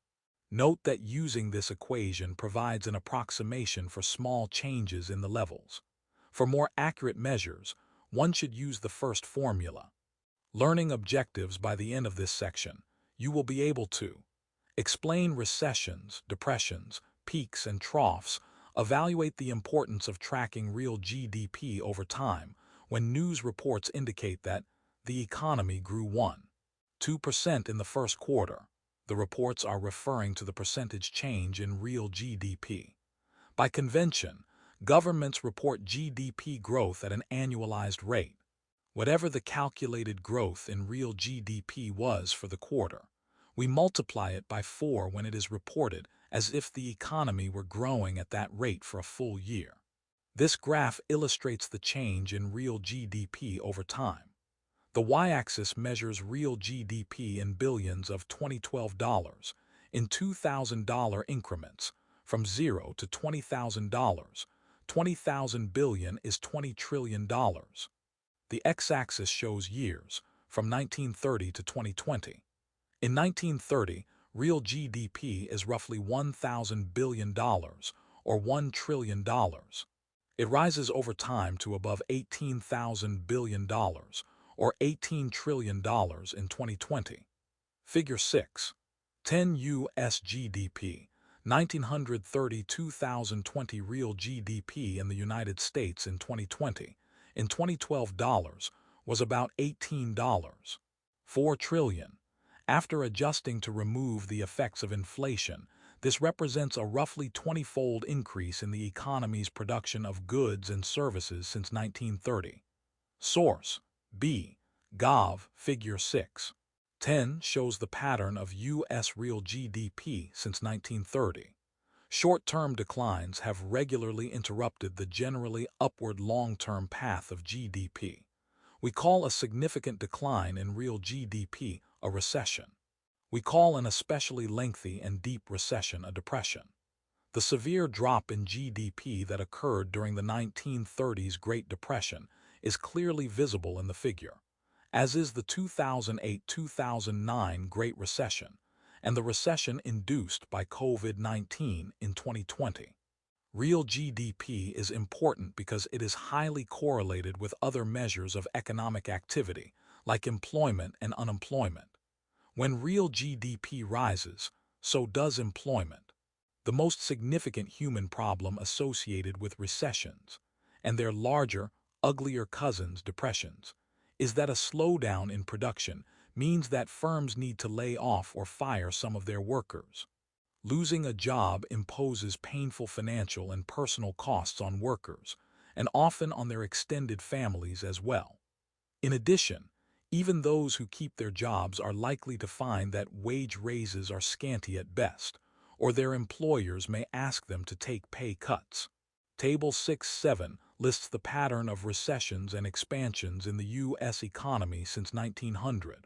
Note that using this equation provides an approximation for small changes in the levels. For more accurate measures, one should use the first formula. Learning objectives. By the end of this section, you will be able to explain recessions, depressions, peaks and troughs, evaluate the importance of tracking real GDP over time when news reports indicate that the economy grew 1.2% in the first quarter. The reports are referring to the percentage change in real GDP. By convention, governments report GDP growth at an annualized rate. Whatever the calculated growth in real GDP was for the quarter, we multiply it by 4 when it is reported as if the economy were growing at that rate for a full year. This graph illustrates the change in real GDP over time. The y-axis measures real GDP in billions of 2012 dollars in $2,000 increments from 0 to $20,000. 20,000 billion is $20 trillion. The x-axis shows years from 1930 to 2020. In 1930, real GDP is roughly $1,000 billion or $1 trillion. It rises over time to above $18,000 billion or $18 trillion in 2020. Figure 6. 10 U.S. GDP, 1930-2020 real GDP in the United States in 2020, in 2012 dollars, was about $18.4 trillion. After adjusting to remove the effects of inflation, this represents a roughly 20-fold increase in the economy's production of goods and services since 1930. Source: B. Gov. Figure 6. 10 shows the pattern of U.S. real GDP since 1930. Short-term declines have regularly interrupted the generally upward long-term path of GDP. We call a significant decline in real GDP a recession. We call an especially lengthy and deep recession a depression. The severe drop in GDP that occurred during the 1930s Great Depression is clearly visible in the figure, as is the 2008-2009 Great Recession, and the recession induced by COVID-19 in 2020. Real GDP is important because it is highly correlated with other measures of economic activity, like employment and unemployment. When real GDP rises, so does employment. The most significant human problem associated with recessions, and their larger, uglier cousins, depressions, is that a slowdown in production means that firms need to lay off or fire some of their workers. Losing a job imposes painful financial and personal costs on workers, and often on their extended families as well. In addition, even those who keep their jobs are likely to find that wage raises are scanty at best, or their employers may ask them to take pay cuts. Table 6.7 lists the pattern of recessions and expansions in the U.S. economy since 1900.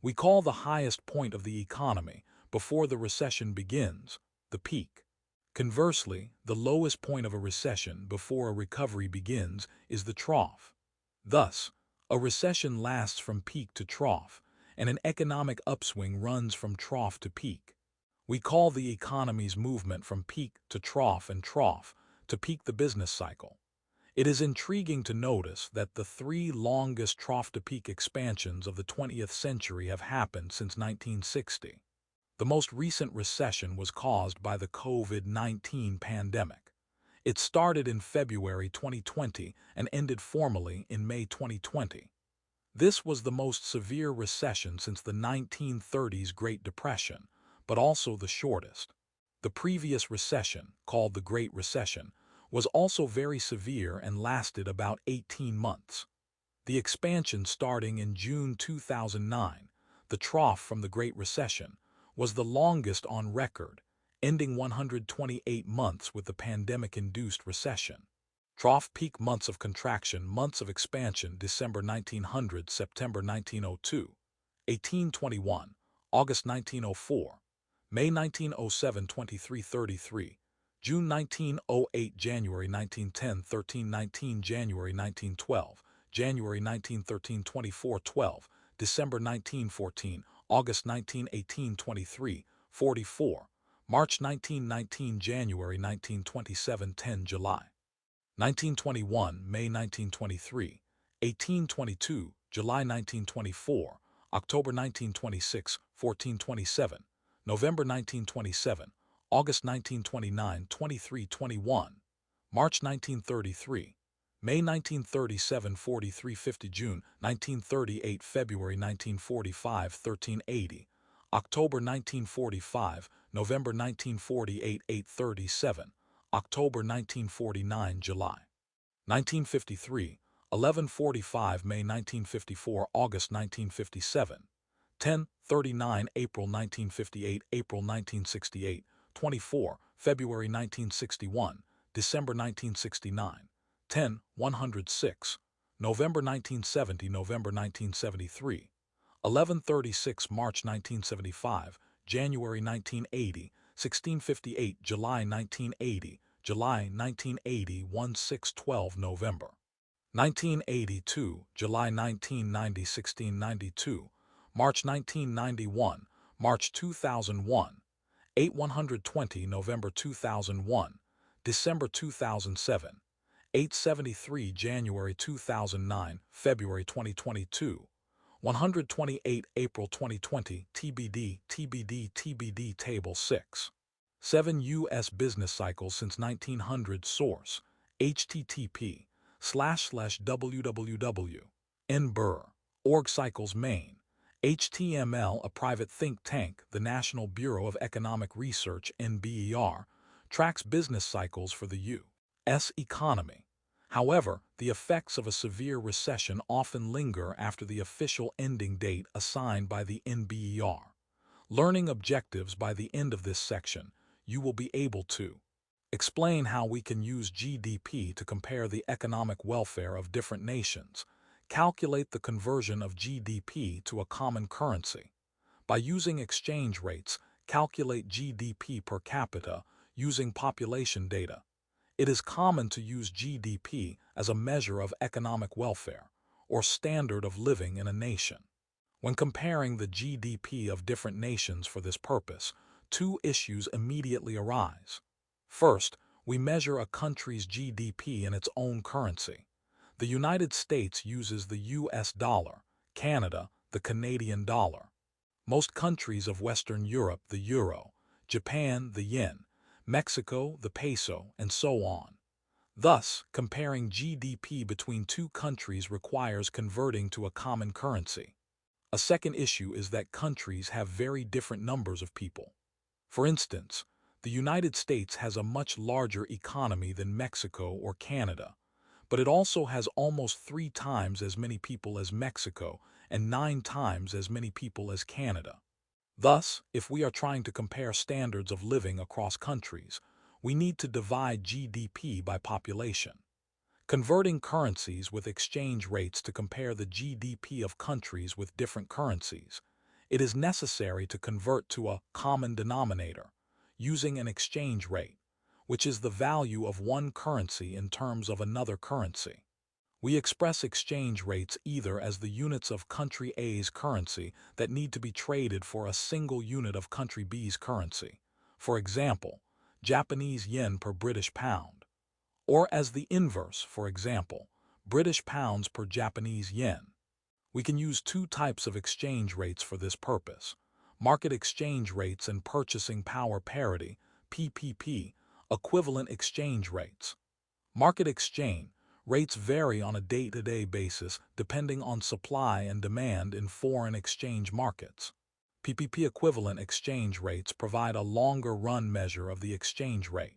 We call the highest point of the economy, before the recession begins, the peak. Conversely, the lowest point of a recession before a recovery begins is the trough. Thus, a recession lasts from peak to trough, and an economic upswing runs from trough to peak. We call the economy's movement from peak to trough and trough to peak the business cycle. It is intriguing to notice that the three longest trough-to-peak expansions of the 20th century have happened since 1960. The most recent recession was caused by the COVID-19 pandemic. It started in February 2020 and ended formally in May 2020. This was the most severe recession since the 1930s Great Depression, but also the shortest. The previous recession, called the Great Recession, was also very severe and lasted about 18 months. The expansion starting in June 2009, the trough from the Great Recession, was the longest on record, ending 128 months with the pandemic-induced recession. Trough-peak months of contraction, months of expansion: December 1900, September 1902, 1821, August 1904, May 1907, 2333, June 1908, January 1910, 1319, January 1912, January 1913, 2412, December 1914, August 1918, 23, 44, March 1919, January 1927, 10, July 1921, May 1923, 1822, July 1924, October 1926, 1427, November 1927, August 1929, 2321, March 1933, May 1937, 4350, June 1938, February 1945, 1380, October 1945, November 1948, 837, October 1949, July 1953, 1145, May 1954, August 1957, 1039, April 1958, April 1968, 24, February 1961, December 1969, 106, November 1970, November 1973, 1136, March 1975, January 1980, 1658, July 1980, July 1980, 1612, November 1982, July 1990, 1692, March 1991, March 2001, 8120, November 2001, December 2007, 873, January 2009, February 2022, 128, April 2020, TBD, TBD, TBD. Table 6. 7 U.S. business cycles since 1900. Source: http://www.nbur.org. Cycles Maine. HTML. A private think tank, the National Bureau of Economic Research (NBER), tracks business cycles for the U.S. economy. However, the effects of a severe recession often linger after the official ending date assigned by the NBER. Learning objectives: by the end of this section, you will be able to explain how we can use GDP to compare the economic welfare of different nations, calculate the conversion of GDP to a common currency. By using exchange rates, calculate GDP per capita using population data. It is common to use GDP as a measure of economic welfare, or standard of living in a nation. When comparing the GDP of different nations for this purpose, two issues immediately arise. First, we measure a country's GDP in its own currency. The United States uses the US dollar, Canada, the Canadian dollar. Most countries of Western Europe, the euro, Japan, the yen, Mexico, the peso, and so on. Thus, comparing GDP between two countries requires converting to a common currency. A second issue is that countries have very different numbers of people. For instance, the United States has a much larger economy than Mexico or Canada, but it also has almost 3 times as many people as Mexico and 9 times as many people as Canada. Thus, if we are trying to compare standards of living across countries, we need to divide GDP by population. Converting currencies with exchange rates to compare the GDP of countries with different currencies, it is necessary to convert to a common denominator using an exchange rate, which is the value of one currency in terms of another currency. We express exchange rates either as the units of country A's currency that need to be traded for a single unit of country B's currency, for example, Japanese yen per British pound, or as the inverse, for example, British pounds per Japanese yen. We can use two types of exchange rates for this purpose: market exchange rates and purchasing power parity, PPP, equivalent exchange rates. Market exchange rates vary on a day-to-day basis depending on supply and demand in foreign exchange markets. PPP equivalent exchange rates provide a longer-run measure of the exchange rate.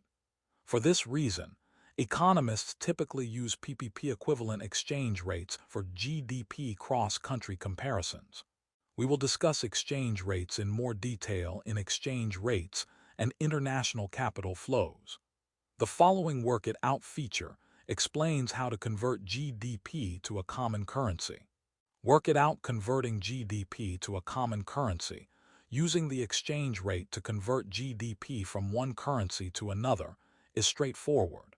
For this reason, economists typically use PPP equivalent exchange rates for GDP cross-country comparisons. We will discuss exchange rates in more detail in Exchange Rates and International Capital Flows. The following Work It Out feature explains how to convert GDP to a common currency. Work it out converting GDP to a common currency, using the exchange rate to convert GDP from one currency to another, is straightforward.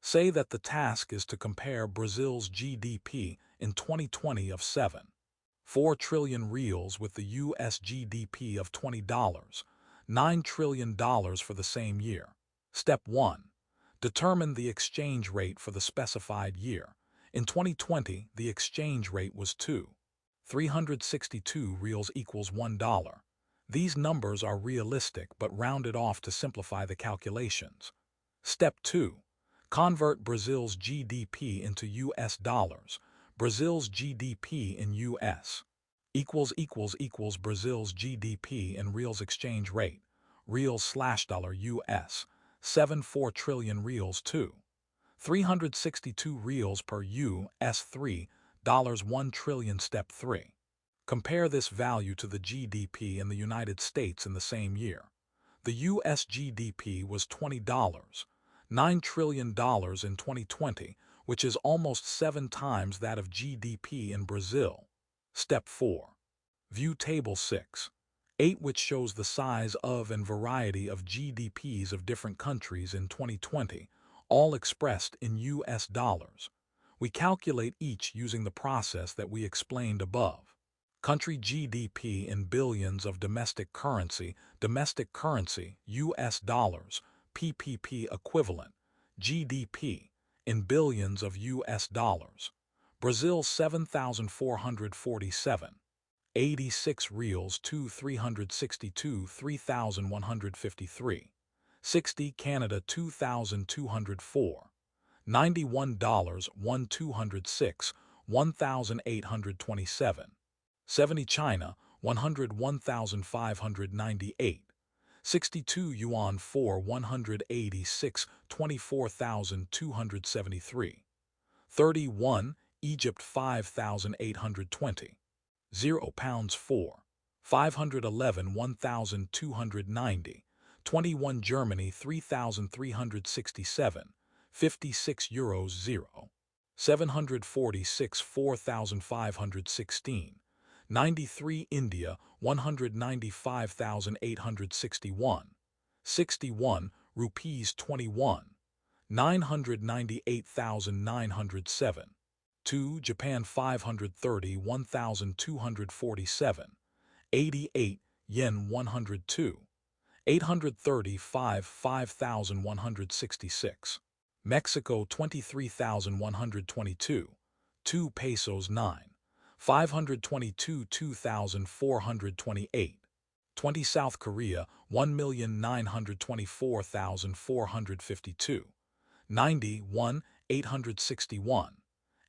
Say that the task is to compare Brazil's GDP in 2020 of 7.4 trillion reals with the US GDP of $9 trillion for the same year. Step 1. Determine the exchange rate for the specified year. In 2020, the exchange rate was 362 reals equals $1. These numbers are realistic but rounded off to simplify the calculations. Step 2. Convert Brazil's GDP into US dollars. Brazil's GDP in US equals Brazil's GDP in reals exchange rate. Reals/dollar US 7.4 trillion reals 362 reals per US $3 1 trillion. Step 3. Compare this value to the GDP in the United States in the same year. The US GDP was $9 trillion in 2020, which is almost 7 times that of GDP in Brazil. Step 4. View Table 6.8, which shows the size of and variety of GDPs of different countries in 2020, all expressed in US dollars. We calculate each using the process that we explained above. Country GDP in billions of domestic currency, US dollars, PPP equivalent, GDP, in billions of US dollars. Brazil 7,447. 86 reals 362 3,153. 60 Canada 2,204. $91 1,206 1,827. 70 China 101,598. 62 yuan 4 186 24,273. 31 Egypt 5,820. 0 pounds 4 511 1,290. 21 Germany 3,367. 56 euros 0 746 4,516. 93 India 195,861. 61 rupees 21. 998,907. 2. Japan 530 1,247, 88 yen 102, 835 5,166. Mexico 23,122, 2 pesos 9, 522 2,428. 20 South Korea 1,924,452, 91 861,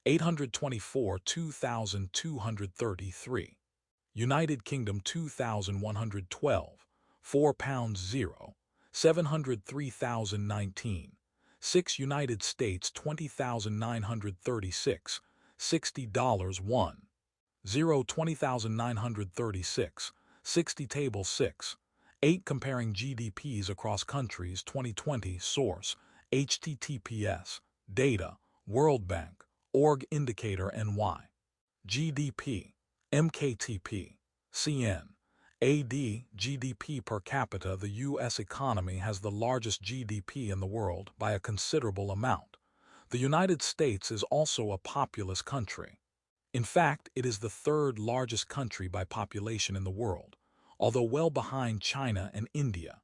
824 2,233. United Kingdom 2,112, 4 pounds 0, 703,019. 6 United States 20,936, $60 1. 0 20,936, 60 Table 6. 8 Comparing GDPs across countries 2020 Source, https, Data, World Bank, Org Indicator NY. GDP, MKTP, CN. AD, GDP per capita. The U.S. economy has the largest GDP in the world by a considerable amount. The United States is also a populous country. In fact, it is the third largest country by population in the world, although well behind China and India.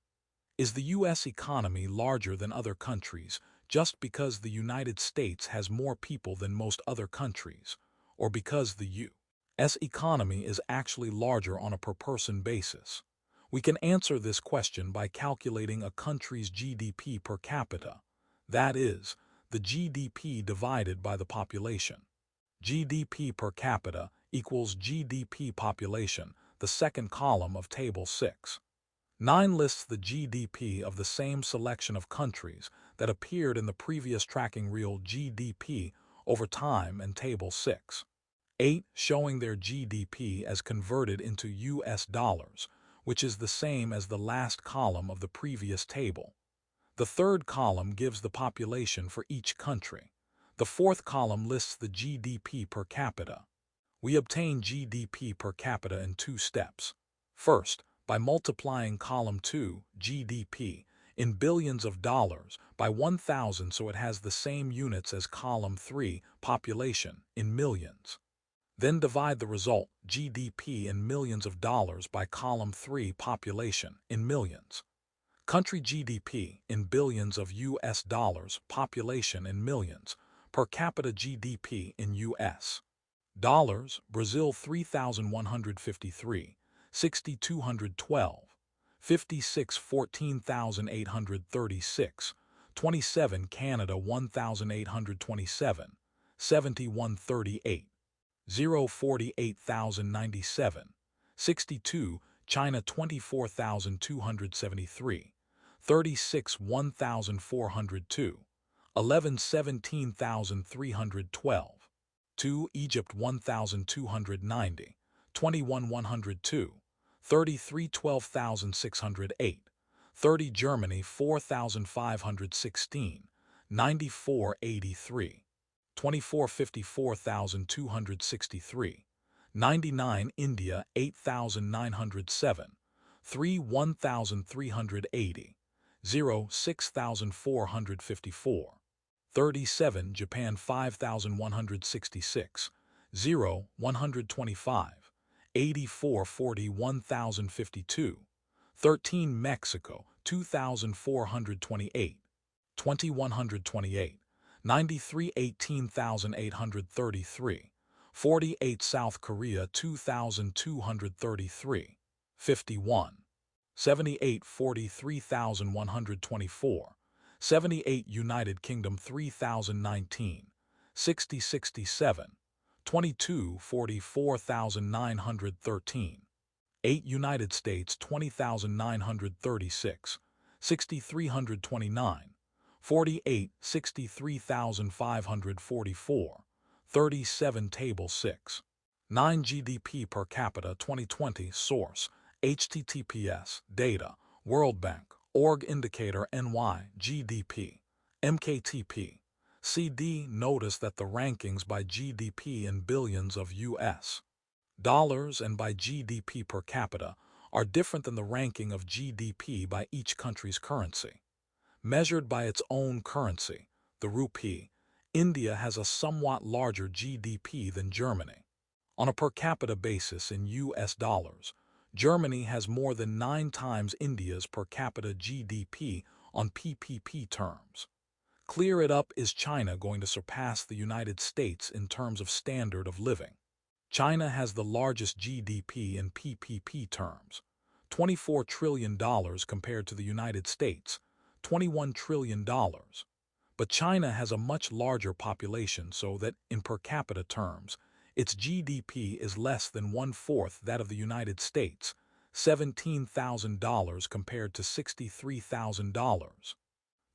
Is the U.S. economy larger than other countries just because the United States has more people than most other countries, or because the U.S. economy is actually larger on a per-person basis? We can answer this question by calculating a country's GDP per capita, that is, the GDP divided by the population. GDP per capita equals GDP population, the second column of Table 6. 9 lists the GDP of the same selection of countries that appeared in the previous tracking real GDP over time and Table 6. 8 showing their GDP as converted into US dollars, which is the same as the last column of the previous table. The third column gives the population for each country. The fourth column lists the GDP per capita. We obtain GDP per capita in 2 steps. First, by multiplying column 2, GDP, in billions of dollars by 1,000 so it has the same units as column 3, population, in millions. Then divide the result, GDP in millions of dollars, by column 3, population, in millions. Country GDP in billions of US dollars, population in millions, per capita GDP in US dollars, Brazil 3,153, 6,212, 56 14,836, 27 Canada 1,827, 7138, 0 48,097, 62 China 24,273, 36 1,402, 11 17,312, 2 Egypt 1,290, 21 102, 33 12,608, 30 Germany 4,516, 94 83, 24 54,263, 99 India 8,907, 3 1,380, 0 6,454, 37 Japan 5,166, 0 125, 84 41,052, 13 Mexico 2,428, 2,128, 93 18,833, 48 South Korea 2,233, 51, 78 43,124, 78 United Kingdom 3,019, 60 67, 22 44,913, 8 United States 20,936, 6,329, 48 63,544, 37 Table 6. 9 GDP per capita 2020 Source, https, Data, World Bank, Org Indicator NY, GDP, MKTP, CD. Notice that the rankings by GDP in billions of US dollars and by GDP per capita are different than the ranking of GDP by each country's currency. Measured by its own currency, the rupee, India has a somewhat larger GDP than Germany. On a per capita basis in US dollars, Germany has more than 9 times India's per capita GDP on PPP terms. Clear it up, is China going to surpass the United States in terms of standard of living? China has the largest GDP in PPP terms, $24 trillion compared to the United States, $21 trillion. But China has a much larger population so that, in per capita terms, its GDP is less than one-fourth that of the United States, $17,000 compared to $63,000.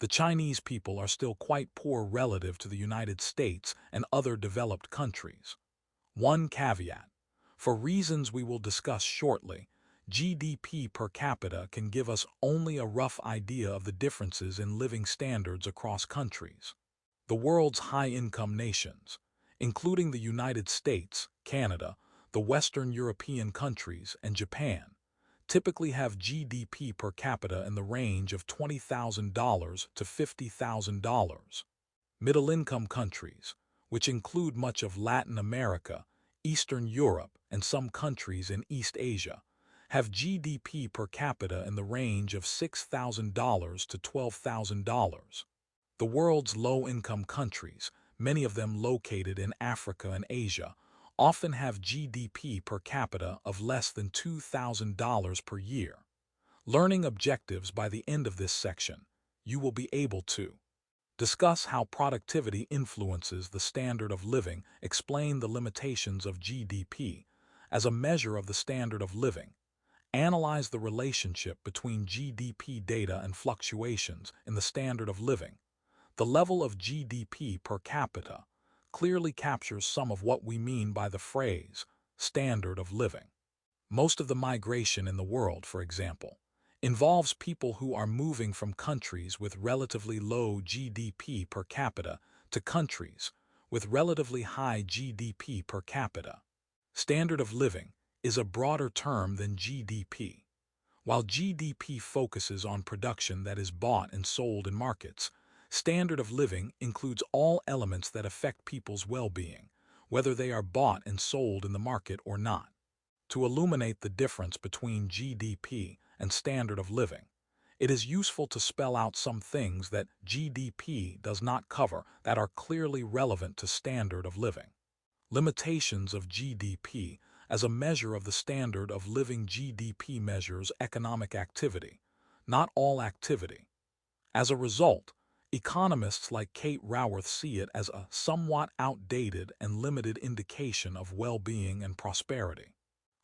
The Chinese people are still quite poor relative to the United States and other developed countries. One caveat: for reasons we will discuss shortly, GDP per capita can give us only a rough idea of the differences in living standards across countries. The world's high-income nations, including the United States, Canada, the Western European countries, and Japan, typically have GDP per capita in the range of $20,000 to $50,000. Middle-income countries, which include much of Latin America, Eastern Europe, and some countries in East Asia, have GDP per capita in the range of $6,000 to $12,000. The world's low-income countries, many of them located in Africa and Asia, often have GDP per capita of less than $2,000 per year. Learning objectives: by the end of this section, you will be able to discuss how productivity influences the standard of living, explain the limitations of GDP as a measure of the standard of living, analyze the relationship between GDP data and fluctuations in the standard of living. The level of GDP per capita clearly captures some of what we mean by the phrase standard of living. Most of the migration in the world, for example, involves people who are moving from countries with relatively low GDP per capita to countries with relatively high GDP per capita. Standard of living is a broader term than GDP. While GDP focuses on production that is bought and sold in markets, standard of living includes all elements that affect people's well-being, whether they are bought and sold in the market or not. To illuminate the difference between GDP and standard of living, it is useful to spell out some things that GDP does not cover that are clearly relevant to standard of living. Limitations of GDP as a measure of the standard of living. GDP measures economic activity, not all activity. As a result, economists like Kate Raworth see it as a somewhat outdated and limited indication of well-being and prosperity.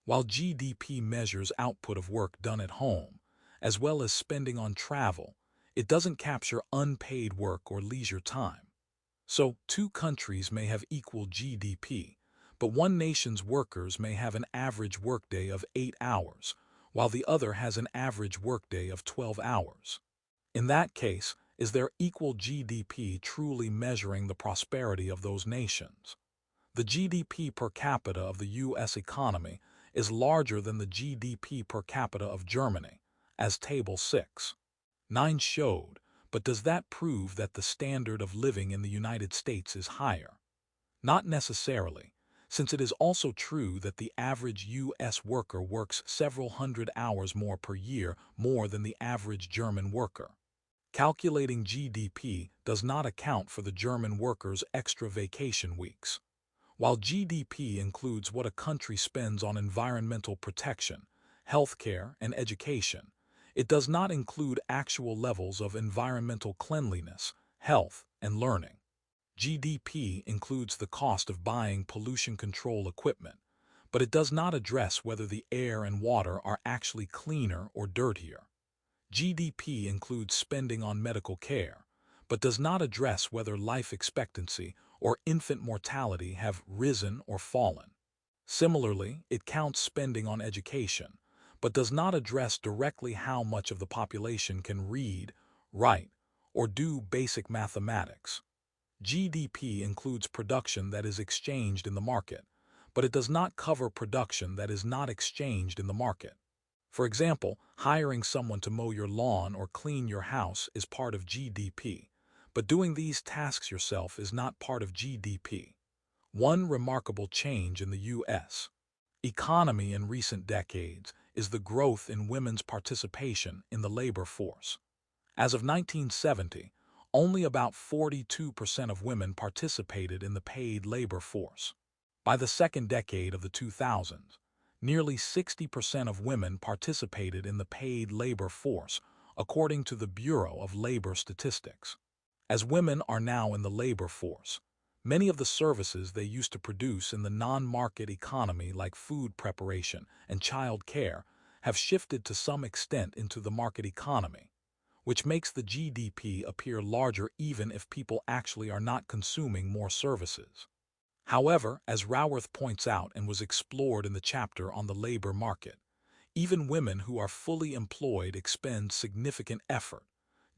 While GDP measures output of work done at home, as well as spending on travel, it doesn't capture unpaid work or leisure time. So, two countries may have equal GDP, but one nation's workers may have an average workday of 8 hours, while the other has an average workday of 12 hours. In that case, is there equal GDP truly measuring the prosperity of those nations? The GDP per capita of the U.S. economy is larger than the GDP per capita of Germany, as Table 6.9 showed, but does that prove that the standard of living in the United States is higher? Not necessarily, since it is also true that the average U.S. worker works several hundred hours more per year more than the average German worker. Calculating GDP does not account for the German worker's extra vacation weeks. While GDP includes what a country spends on environmental protection, healthcare, and education, it does not include actual levels of environmental cleanliness, health, and learning. GDP includes the cost of buying pollution control equipment, but it does not address whether the air and water are actually cleaner or dirtier. GDP includes spending on medical care, but does not address whether life expectancy or infant mortality have risen or fallen. Similarly, it counts spending on education, but does not address directly how much of the population can read, write, or do basic mathematics. GDP includes production that is exchanged in the market, but it does not cover production that is not exchanged in the market. For example, hiring someone to mow your lawn or clean your house is part of GDP, But doing these tasks yourself is not part of GDP. One remarkable change in the U.S. economy in recent decades is the growth in women's participation in the labor force. As of 1970, only about 42% of women participated in the paid labor force. By the second decade of the 2000s, nearly 60% of women participated in the paid labor force, according to the Bureau of Labor Statistics. As women are now in the labor force, many of the services they used to produce in the non-market economy, like food preparation and child care, have shifted to some extent into the market economy, which makes the GDP appear larger even if people actually are not consuming more services. However, as Raworth points out and was explored in the chapter on the labor market, even women who are fully employed expend significant effort,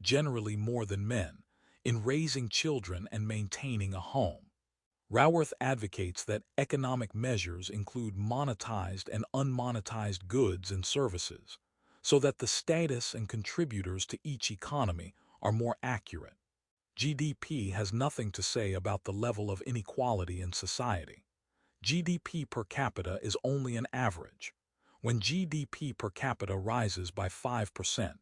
generally more than men, in raising children and maintaining a home. Raworth advocates that economic measures include monetized and unmonetized goods and services, so that the status and contributors to each economy are more accurate. GDP has nothing to say about the level of inequality in society. GDP per capita is only an average. When GDP per capita rises by 5%,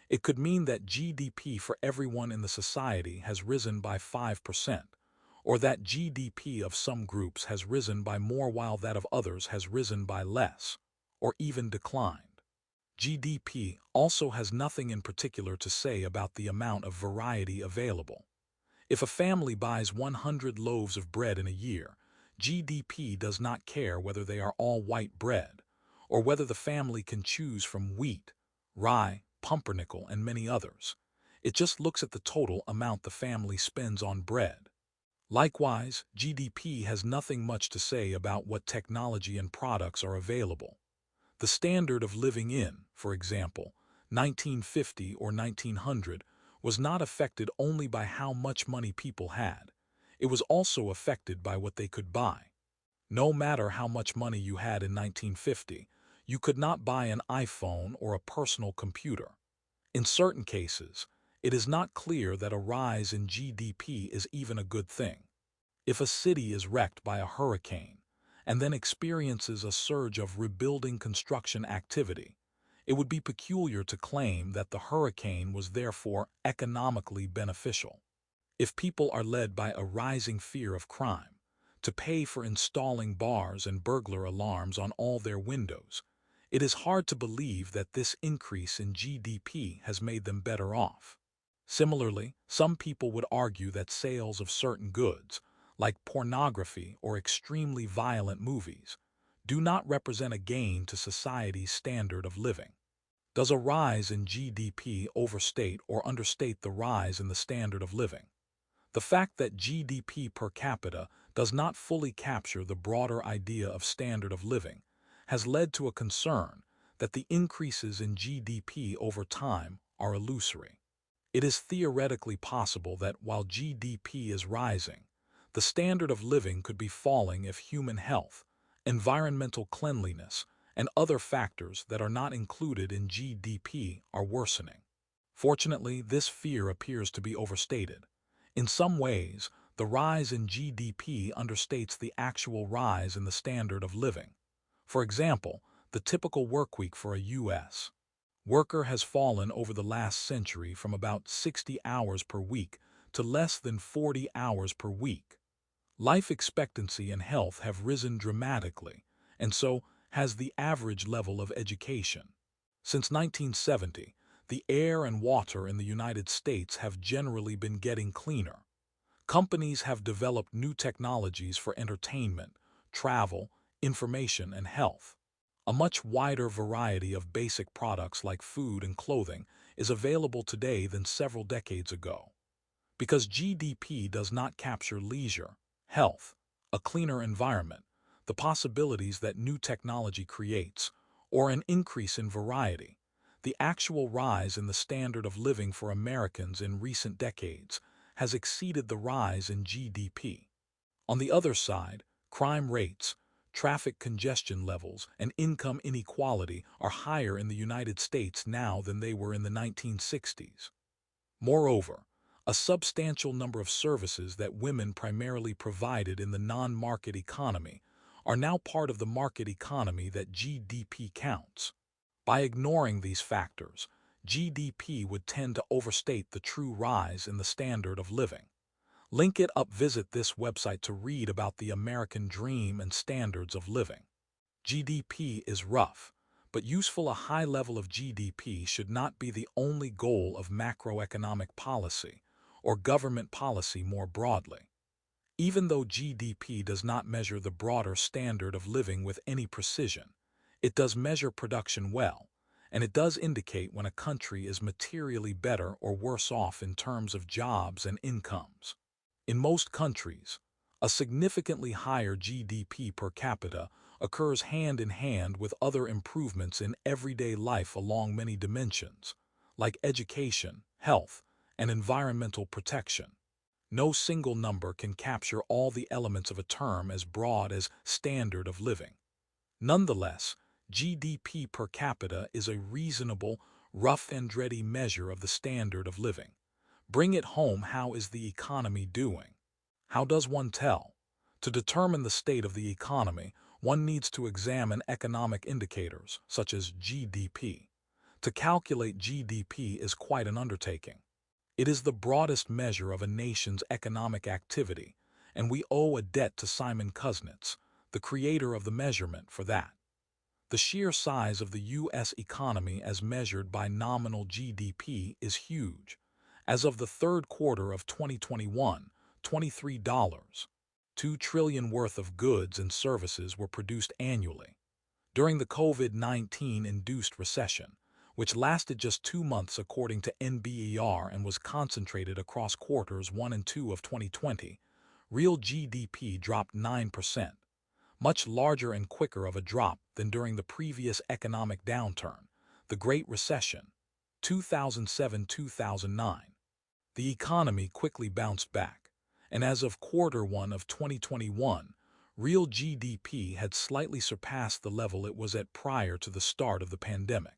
it could mean that GDP for everyone in the society has risen by 5%, or that GDP of some groups has risen by more while that of others has risen by less, or even declined. GDP also has nothing in particular to say about the amount of variety available. If a family buys 100 loaves of bread in a year, GDP does not care whether they are all white bread, or whether the family can choose from wheat, rye, pumpernickel, and many others. It just looks at the total amount the family spends on bread. Likewise, GDP has nothing much to say about what technology and products are available. The standard of living in, for example, 1950 or 1900, was not affected only by how much money people had. It was also affected by what they could buy. No matter how much money you had in 1950, you could not buy an iPhone or a personal computer. In certain cases, it is not clear that a rise in GDP is even a good thing. If a city is wrecked by a hurricane and then experiences a surge of rebuilding construction activity, it would be peculiar to claim that the hurricane was therefore economically beneficial. If people are led by a rising fear of crime to pay for installing bars and burglar alarms on all their windows, it is hard to believe that this increase in GDP has made them better off. Similarly, some people would argue that sales of certain goods, like pornography or extremely violent movies, do not represent a gain to society's standard of living. Does a rise in GDP overstate or understate the rise in the standard of living? The fact that GDP per capita does not fully capture the broader idea of standard of living has led to a concern that the increases in GDP over time are illusory. It is theoretically possible that while GDP is rising, the standard of living could be falling if human health, environmental cleanliness, and other factors that are not included in GDP are worsening. Fortunately, this fear appears to be overstated. In some ways, the rise in GDP understates the actual rise in the standard of living. For example, the typical workweek for a U.S. worker has fallen over the last century from about 60 hours per week to less than 40 hours per week. Life expectancy and health have risen dramatically, and so has the average level of education. Since 1970, the air and water in the United States have generally been getting cleaner. Companies have developed new technologies for entertainment, travel, information, and health. A much wider variety of basic products like food and clothing is available today than several decades ago. Because GDP does not capture leisure, health, a cleaner environment, the possibilities that new technology creates, or an increase in variety, the actual rise in the standard of living for Americans in recent decades has exceeded the rise in GDP. On the other side, crime rates, traffic congestion levels, and income inequality are higher in the United States now than they were in the 1960s. Moreover, A substantial number of services that women primarily provided in the non-market economy are now part of the market economy that GDP counts. By ignoring these factors, GDP would tend to overstate the true rise in the standard of living. Link it up. Visit this website to read about the American dream and standards of living. GDP is rough, but useful. A high level of GDP should not be the only goal of macroeconomic policy or government policy more broadly. Even though GDP does not measure the broader standard of living with any precision, it does measure production well, and it does indicate when a country is materially better or worse off in terms of jobs and incomes. In most countries, a significantly higher GDP per capita occurs hand in hand with other improvements in everyday life along many dimensions, like education, health, and environmental protection. No single number can capture all the elements of a term as broad as standard of living. Nonetheless, GDP per capita is a reasonable, rough and ready measure of the standard of living. Bring it home. How is the economy doing? How does one tell? To determine the state of the economy, one needs to examine economic indicators, such as GDP. To calculate GDP is quite an undertaking. It is the broadest measure of a nation's economic activity, and we owe a debt to Simon Kuznets, the creator of the measurement, for that. The sheer size of the U.S. economy as measured by nominal GDP is huge. As of the third quarter of 2021, $23.2 trillion worth of goods and services were produced annually. During the COVID-19-induced recession, which lasted just 2 months according to NBER and was concentrated across quarters 1 and 2 of 2020, real GDP dropped 9%, much larger and quicker of a drop than during the previous economic downturn, the Great Recession, 2007-2009. The economy quickly bounced back, and as of quarter 1 of 2021, real GDP had slightly surpassed the level it was at prior to the start of the pandemic.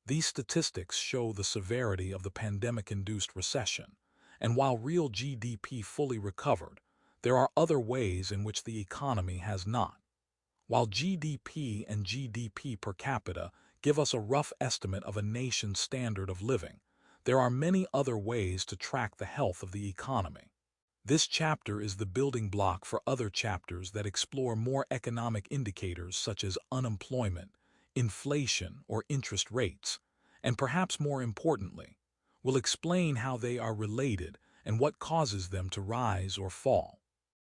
These statistics show the severity of the pandemic-induced recession, and while real GDP fully recovered, there are other ways in which the economy has not. While GDP and GDP per capita give us a rough estimate of a nation's standard of living, there are many other ways to track the health of the economy. This chapter is the building block for other chapters that explore more economic indicators such as unemployment, inflation, or interest rates, and perhaps more importantly, will explain how they are related and what causes them to rise or fall.